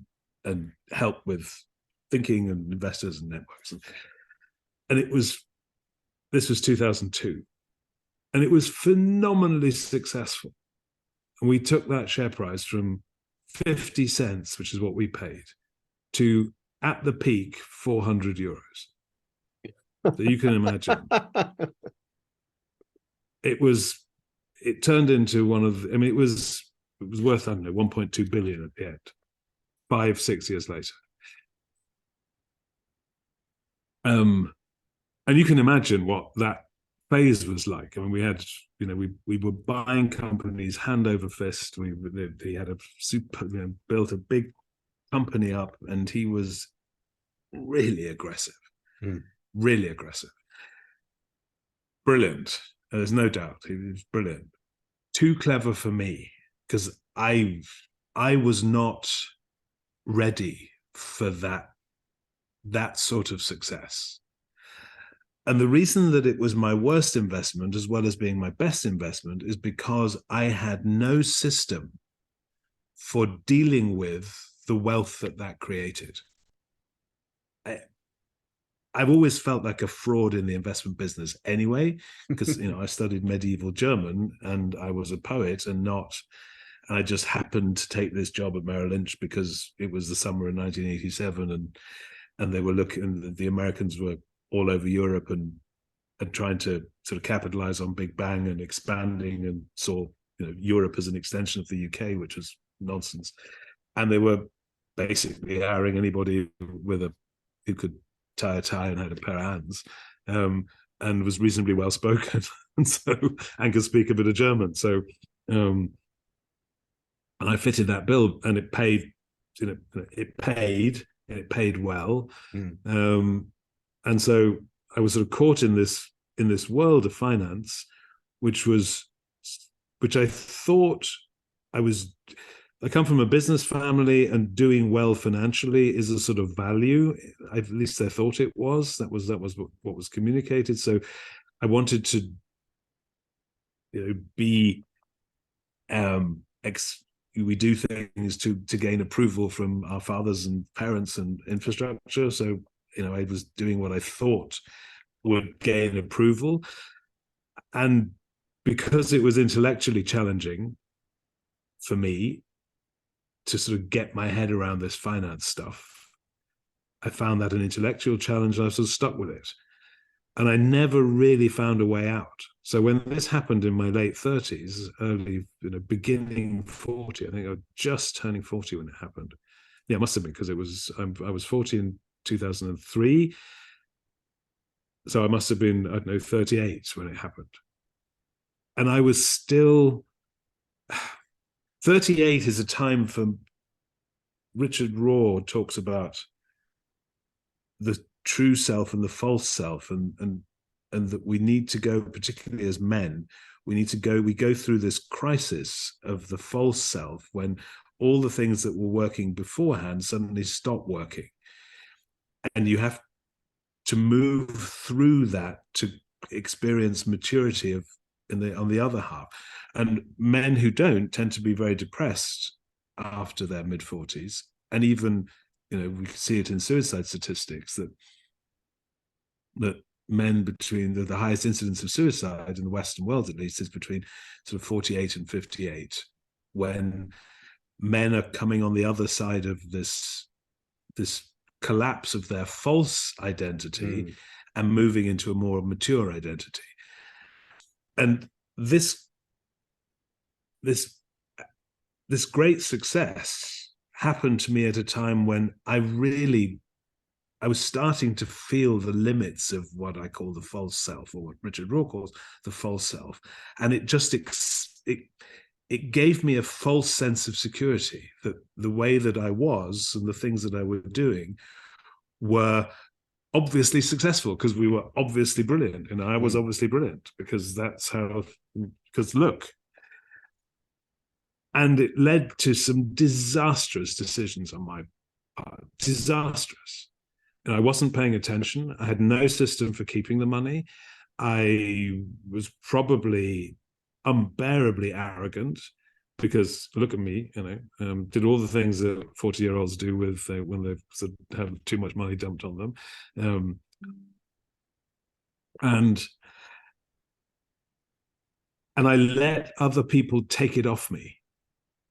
and help with thinking and investors and networks. And this was 2002. And it was phenomenally successful. And we took that share price from 50 cents, which is what we paid, to, at the peak, €400. So you can imagine. It turned into one of, it was worth, I don't know, 1.2 billion at the end, 5-6 years later. And you can imagine what that phase was like. I mean, we had, we were buying companies hand over fist. He had built a big company up, and he was really aggressive, really aggressive. Brilliant. There's no doubt he was brilliant. Too clever for me, because I was not ready for that sort of success. And the reason that it was my worst investment as well as being my best investment is because I had no system for dealing with the wealth that created. I've always felt like a fraud in the investment business anyway, because I studied medieval German and I was a poet and I just happened to take this job at Merrill Lynch because it was the summer of 1987 and they were looking, the Americans were all over Europe and trying to sort of capitalize on Big Bang and expanding, and saw Europe as an extension of the UK, which was nonsense. And they were basically hiring anybody who could tie a tie and had a pair of hands, and was reasonably well spoken, and could speak a bit of German. So, and I fitted that bill, and it paid. It paid well. And so I was sort of caught in this world of finance, which I thought I come from a business family, and doing well financially is a sort of value. At least I thought it was. That was what was communicated. So I wanted to, be we do things to gain approval from our fathers and parents and infrastructure. So, I was doing what I thought would gain approval. And because it was intellectually challenging for me to sort of get my head around this finance stuff, I found that an intellectual challenge, and I was sort of stuck with it. And I never really found a way out. So when this happened in my late 30s, early, beginning 40, I think I was just turning 40 when it happened. Yeah, it must have been, because I was 40 in 2003. So I must have been, I don't know, 38 when it happened. And I was still, 38 is a time for, Richard Rohr talks about the true self and the false self, and that we need to go, particularly as men, we go through this crisis of the false self, when all the things that were working beforehand suddenly stop working, and you have to move through that to experience maturity on the other half. And men who don't tend to be very depressed after their mid-40s, and even, we see it in suicide statistics that men between the highest incidence of suicide in the Western world, at least, is between sort of 48 and 58, when men are coming on the other side of this collapse of their false identity and moving into a more mature identity. And this great success happened to me at a time when I was starting to feel the limits of what I call the false self, or what Richard Rohr calls the false self. And it just, it gave me a false sense of security, that the way that I was and the things that I was doing were obviously successful, because we were obviously brilliant, and I was obviously brilliant, because look. And it led to some disastrous decisions on my part, disastrous. And I wasn't paying attention. I had no system for keeping the money. I was probably unbearably arrogant, because look at me, did all the things that 40-year-olds do with when they sort of have too much money dumped on them. And I let other people take it off me.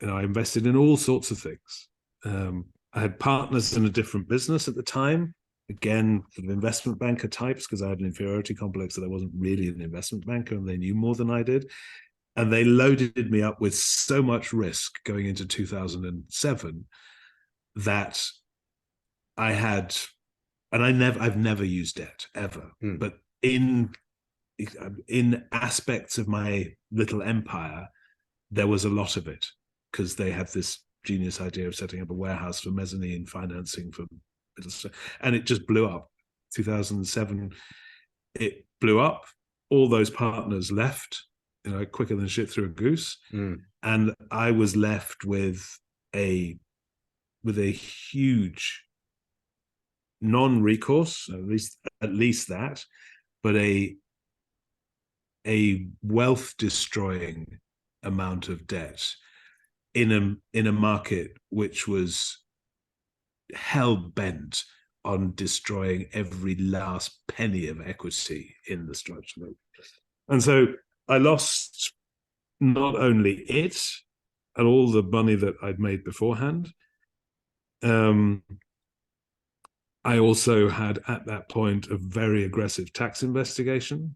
I invested in all sorts of things. I had partners in a different business at the time, again, sort of investment banker types, because I had an inferiority complex that I wasn't really an investment banker, and they knew more than I did. And they loaded me up with so much risk going into 2007 that I had, and I've never used debt ever, but in aspects of my little empire, there was a lot of it, because they had this genius idea of setting up a warehouse for mezzanine financing for middle stuff, and it just blew up. 2007, it blew up. All those partners left, quicker than shit through a goose, and I was left with a huge non-recourse, at least that, but a wealth destroying amount of debt in a market which was hell bent on destroying every last penny of equity in the structure. And so I lost not only it and all the money that I'd made beforehand. I also had, at that point, a very aggressive tax investigation,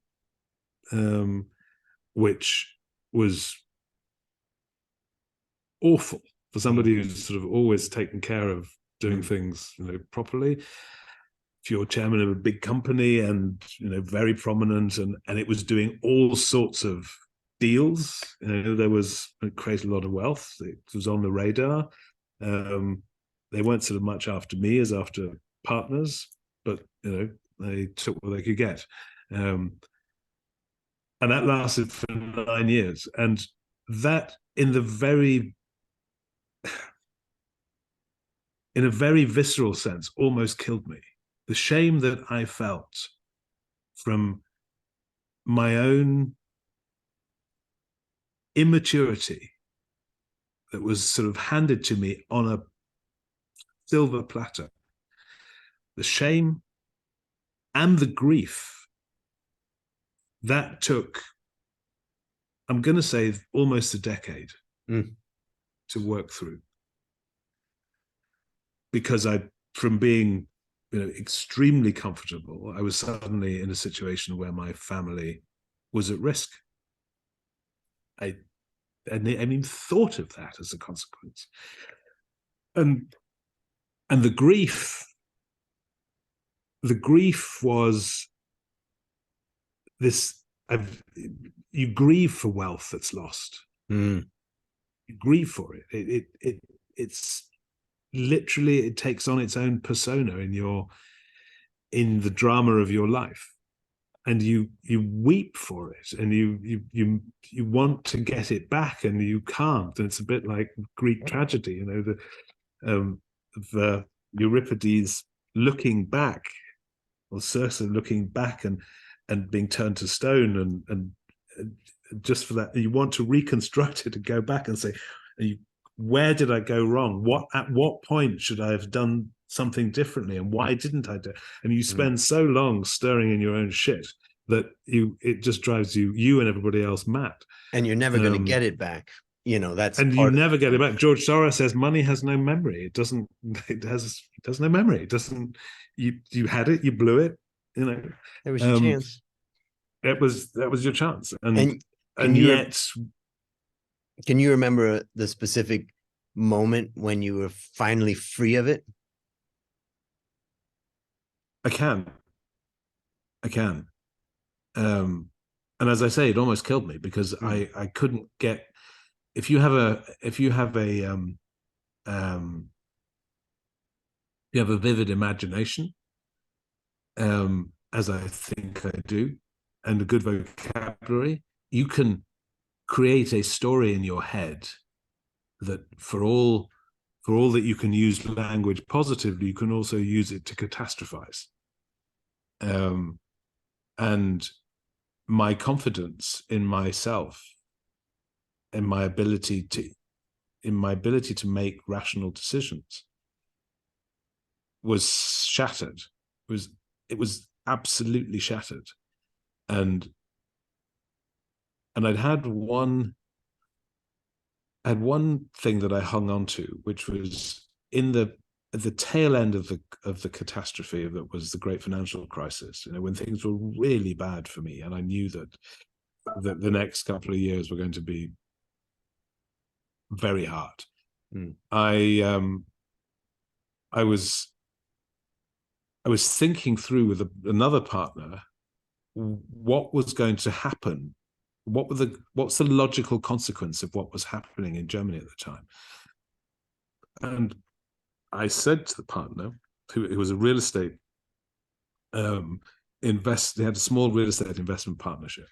which was awful for somebody who's sort of always taken care of doing things, properly. If you're chairman of a big company and, very prominent, and it was doing all sorts of deals, it created a lot of wealth. It was on the radar. They weren't sort of much after me as after partners, but, they took what they could get. And that lasted for 9 years. And that, in a very visceral sense, almost killed me. The shame that I felt from my own immaturity that was sort of handed to me on a silver platter, the shame and the grief that took, I'm going to say, almost a decade to work through. Because from being, extremely comfortable, I was suddenly in a situation where my family was at risk. I even thought of that as a consequence. And the grief was this, you grieve for wealth that's lost. You grieve for it. It's literally, it takes on its own persona in the drama of your life, and you weep for it, and you want to get it back, and you can't. And it's a bit like Greek tragedy, the Euripides looking back, or Circe looking back and being turned to stone, and just for that, you want to reconstruct it and go back and say, where did I go wrong? At what point should I have done something differently, and why didn't I do it? And you spend so long stirring in your own shit that it just drives you and everybody else mad. And you're never going to get it back. That's and you never get it back. George Soros says money has no memory. It has no memory. It doesn't. You had it, you blew it. It was your chance. That was your chance, and yet. Can you remember the specific moment when you were finally free of it? I can. And as I say, it almost killed me, because I couldn't get. If you have a vivid imagination, as I think I do, and a good vocabulary, you can create a story in your head that, for all that you can use language positively, you can also use it to catastrophize. And my confidence in myself, in my ability to make rational decisions, was shattered. It was absolutely shattered. And I'd had one thing that I hung on to, which was at the tail end of the catastrophe that was the great financial crisis, when things were really bad for me, and I knew that the next couple of years were going to be very hard. I was thinking through with another partner what was going to happen. What's the logical consequence of what was happening in Germany at the time? And I said to the partner, who was a real estate they had a small real estate investment partnership,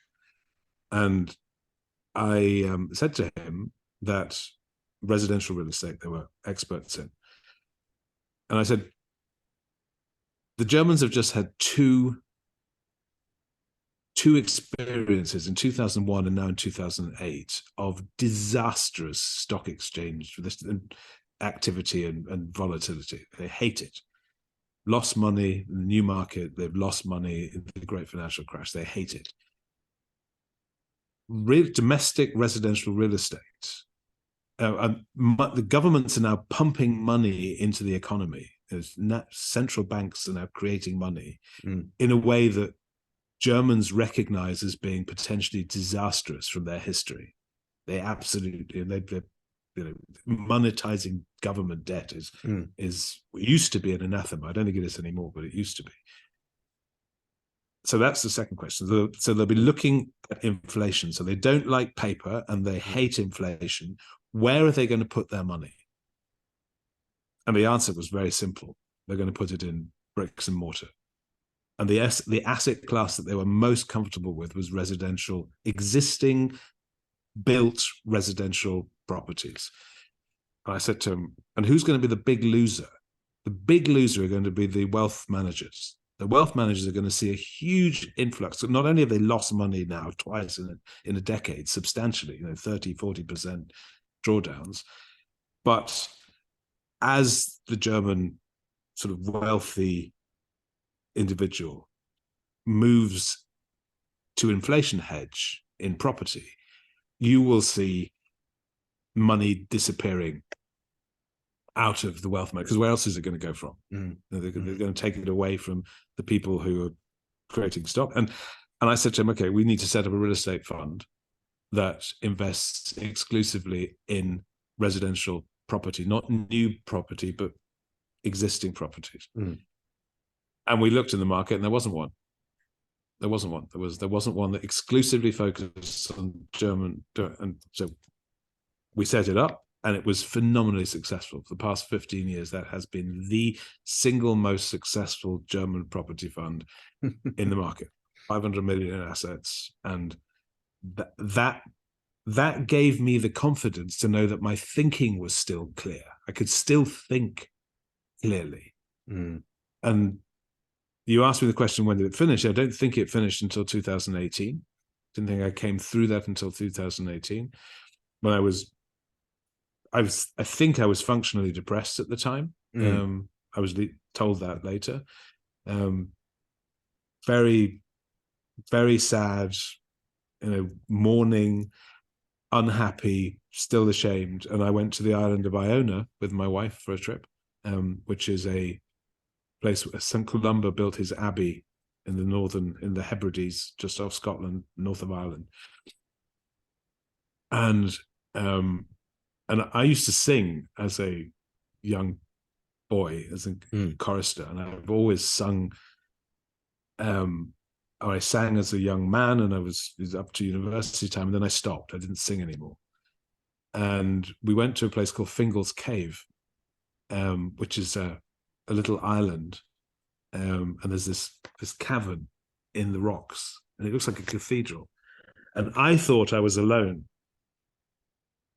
and I said to him that residential real estate they were experts in, and I said, the Germans have just had two experiences in 2001 and now in 2008 of disastrous stock exchange activity and volatility. They hate it. Lost money in the new market. They've lost money in the great financial crash. They hate it. Domestic residential real estate. The governments are now pumping money into the economy. Central banks are now creating money in a way that Germans recognize as being potentially disastrous from their history. They absolutely, monetizing government debt used to be an anathema. I don't think it is anymore, but it used to be. So that's the second question. So they'll be looking at inflation. So they don't like paper and they hate inflation. Where are they going to put their money? And the answer was very simple. They're going to put it in bricks and mortar. And the asset class that they were most comfortable with was existing built residential properties. And I said to him, and who's going to be the big loser? The big loser are going to be the wealth managers. The wealth managers are going to see a huge influx. So not only have they lost money now twice in a decade, substantially, 30, 40% drawdowns, but as the German sort of wealthy individual moves to inflation hedge in property, you will see money disappearing out of the wealth market, because where else is it going to go from? They're going to take it away from the people who are creating stock. And I said to him, okay, we need to set up a real estate fund that invests exclusively in residential property, not new property, but existing properties. And we looked in the market, and there wasn't one. There wasn't one. There wasn't one that exclusively focused on German. And so we set it up, and it was phenomenally successful. For the past 15 years, that has been the single most successful German property fund in the market. 500 million in assets. And that gave me the confidence to know that my thinking was still clear. I could still think clearly. And you asked me the question, when did it finish? I don't think it finished until 2018. Didn't think I came through that until 2018. When I think I was functionally depressed at the time. I was told that later. Very, very sad, mourning, unhappy, still ashamed. And I went to the island of Iona with my wife for a trip, which is a place where St. Columba built his abbey in the Hebrides, just off Scotland, north of Ireland. And I used to sing as a young boy, as a chorister, and I've always sung. I sang as a young man, and it was up to university time, and then I stopped. I didn't sing anymore. And we went to a place called Fingal's Cave, which is a little island, and there's this cavern in the rocks, and it looks like a cathedral. And I thought I was alone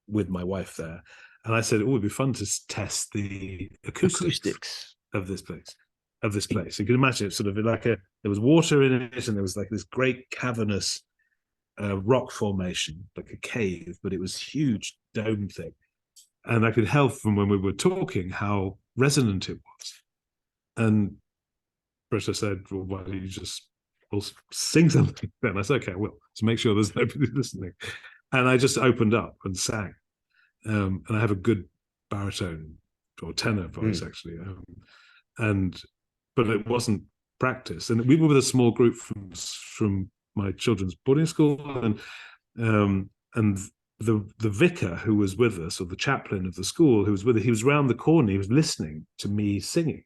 with my wife there, and I said, "Oh, it'd be fun to test the acoustics of this place." You can imagine it sort of like there was water in it, and there was like this great cavernous rock formation, like a cave, but it was huge dome thing. And I could help from when we were talking how resonant it was. And Britta said, "Well, why don't you just sing something then?" I said, "Okay, I will, to make sure there's nobody listening." And I just opened up and sang. And I have a good baritone or tenor voice, actually. But it wasn't practice. And we were with a small group from my children's boarding school, and the vicar who was with us, or the chaplain of the school who was with us, he was round the corner. He was listening to me singing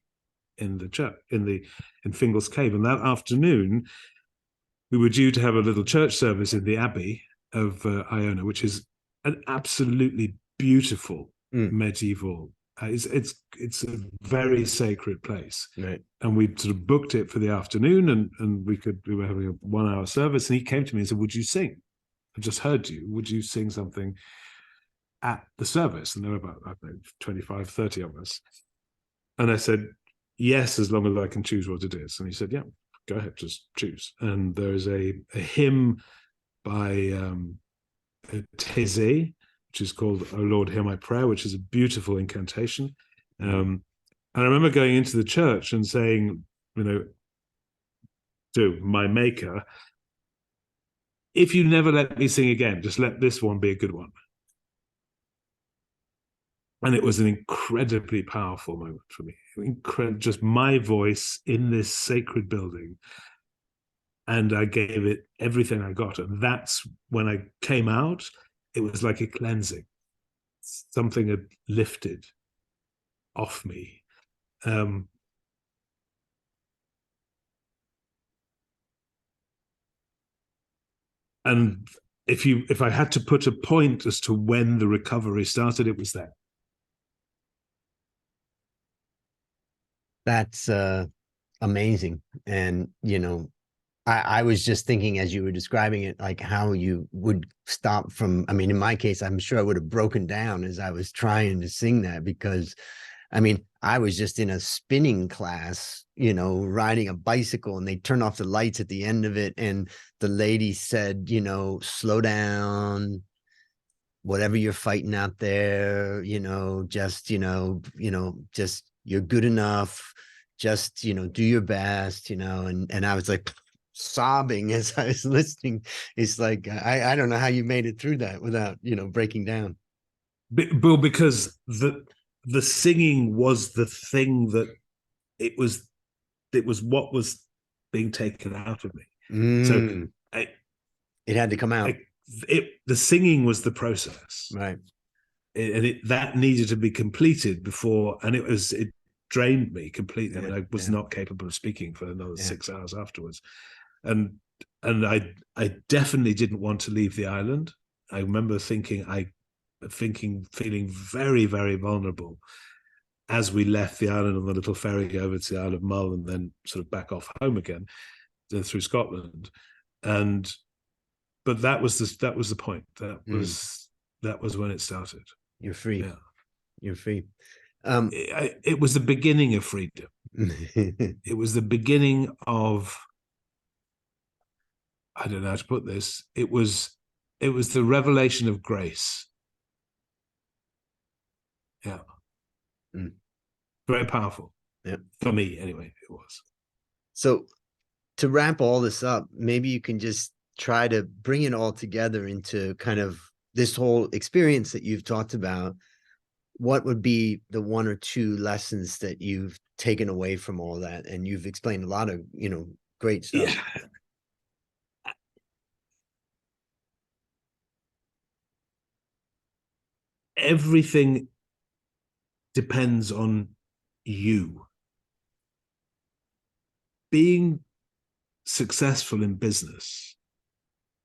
in the church, in Fingal's Cave. And that afternoon, we were due to have a little church service in the Abbey of Iona, which is an absolutely beautiful medieval. It's a very sacred place, right? And we sort of booked it for the afternoon, and we were having a 1 hour service, and he came to me and said, "Would you sing? I just heard you. Would you sing something at the service?" And there were about, I don't know, 25, 30 of us. And I said, "Yes, as long as I can choose what it is." And he said, "Yeah, go ahead, just choose." And there's a hymn by Taizé, which is called "O Lord, Hear My Prayer," which is a beautiful incantation. And I remember going into the church and saying, to my maker, "If you never let me sing again, just let this one be a good one." And it was an incredibly powerful moment for me. Just my voice in this sacred building. And I gave it everything I got. And that's when I came out, it was like a cleansing. Something had lifted off me. And if I had to put a point as to when the recovery started, it was then. That's amazing. And, I was just thinking as you were describing it, like how you would stop from, in my case, I'm sure I would have broken down as I was trying to sing that, because I mean, I was just in a spinning class, you know, riding a bicycle, and they turned off the lights at the end of it. And the lady said, you know, slow down, whatever you're fighting out there, you know, just, just you're good enough. Just, do your best, and I was like sobbing as I was listening. It's like, I don't know how you made it through that without, breaking down. Bill, because the singing was the thing that it was what was being taken out of me. So it had to come out. The singing was the process, right? And that needed to be completed before, and it drained me completely. I mean, I was not capable of speaking for another 6 hours afterwards, and I definitely didn't want to leave the island. I remember feeling very, very vulnerable as we left the island on the little ferry over to the Isle of Mull, and then sort of back off home again through Scotland. But that was the point. That was when it started. You're free. Yeah. You're free. It was the beginning of freedom. It was the beginning of, I don't know how to put this. It was the revelation of grace. Yeah. Very powerful. Yeah. For me, anyway, it was. So to wrap all this up, maybe you can just try to bring it all together into kind of this whole experience that you've talked about. What would be the one or two lessons that you've taken away from all that? And you've explained a lot of, great stuff. Yeah. Everything depends on you. Being successful in business,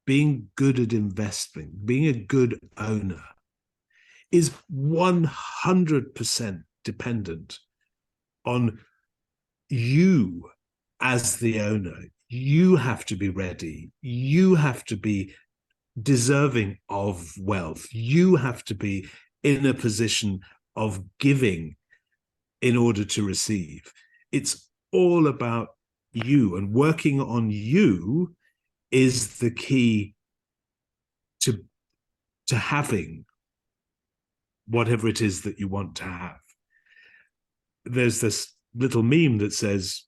being good at investing, being a good owner is 100% dependent on you as the owner. You have to be ready. You have to be deserving of wealth. You have to be in a position of giving in order to receive. It's all about you, and working on you is the key to having whatever it is that you want to have. There's this little meme that says,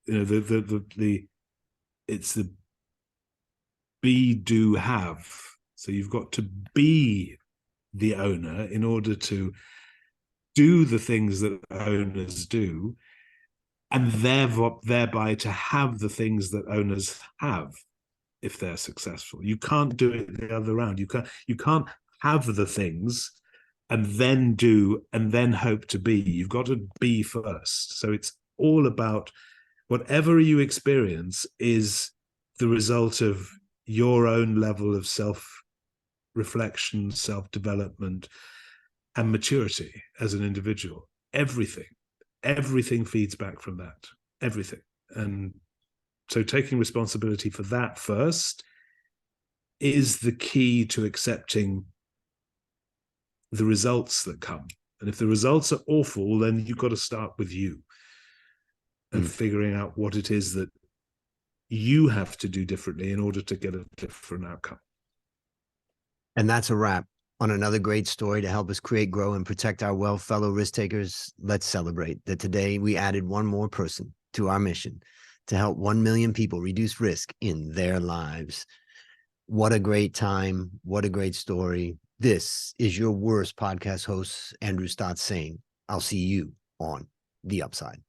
it's the be, do, have. So you've got to be the owner in order to do the things that owners do, and thereby to have the things that owners have if they're successful. You can't do it the other round. You can't have the things and then do and then hope to be. You've got to be first. So it's all about whatever you experience is the result of your own level of self-reflection, self-development, and maturity as an individual. Everything feeds back from that. Everything. And so taking responsibility for that first is the key to accepting the results that come. And if the results are awful, then you've got to start with you and figuring out what it is that you have to do differently in order to get a different outcome. And that's a wrap on another great story to help us create, grow, and protect our wealth. Fellow risk takers, let's celebrate that today we added one more person to our mission to help 1 million people reduce risk in their lives. What a great time. What a great story. This is your worst podcast host, Andrew Stott, saying, I'll see you on the upside.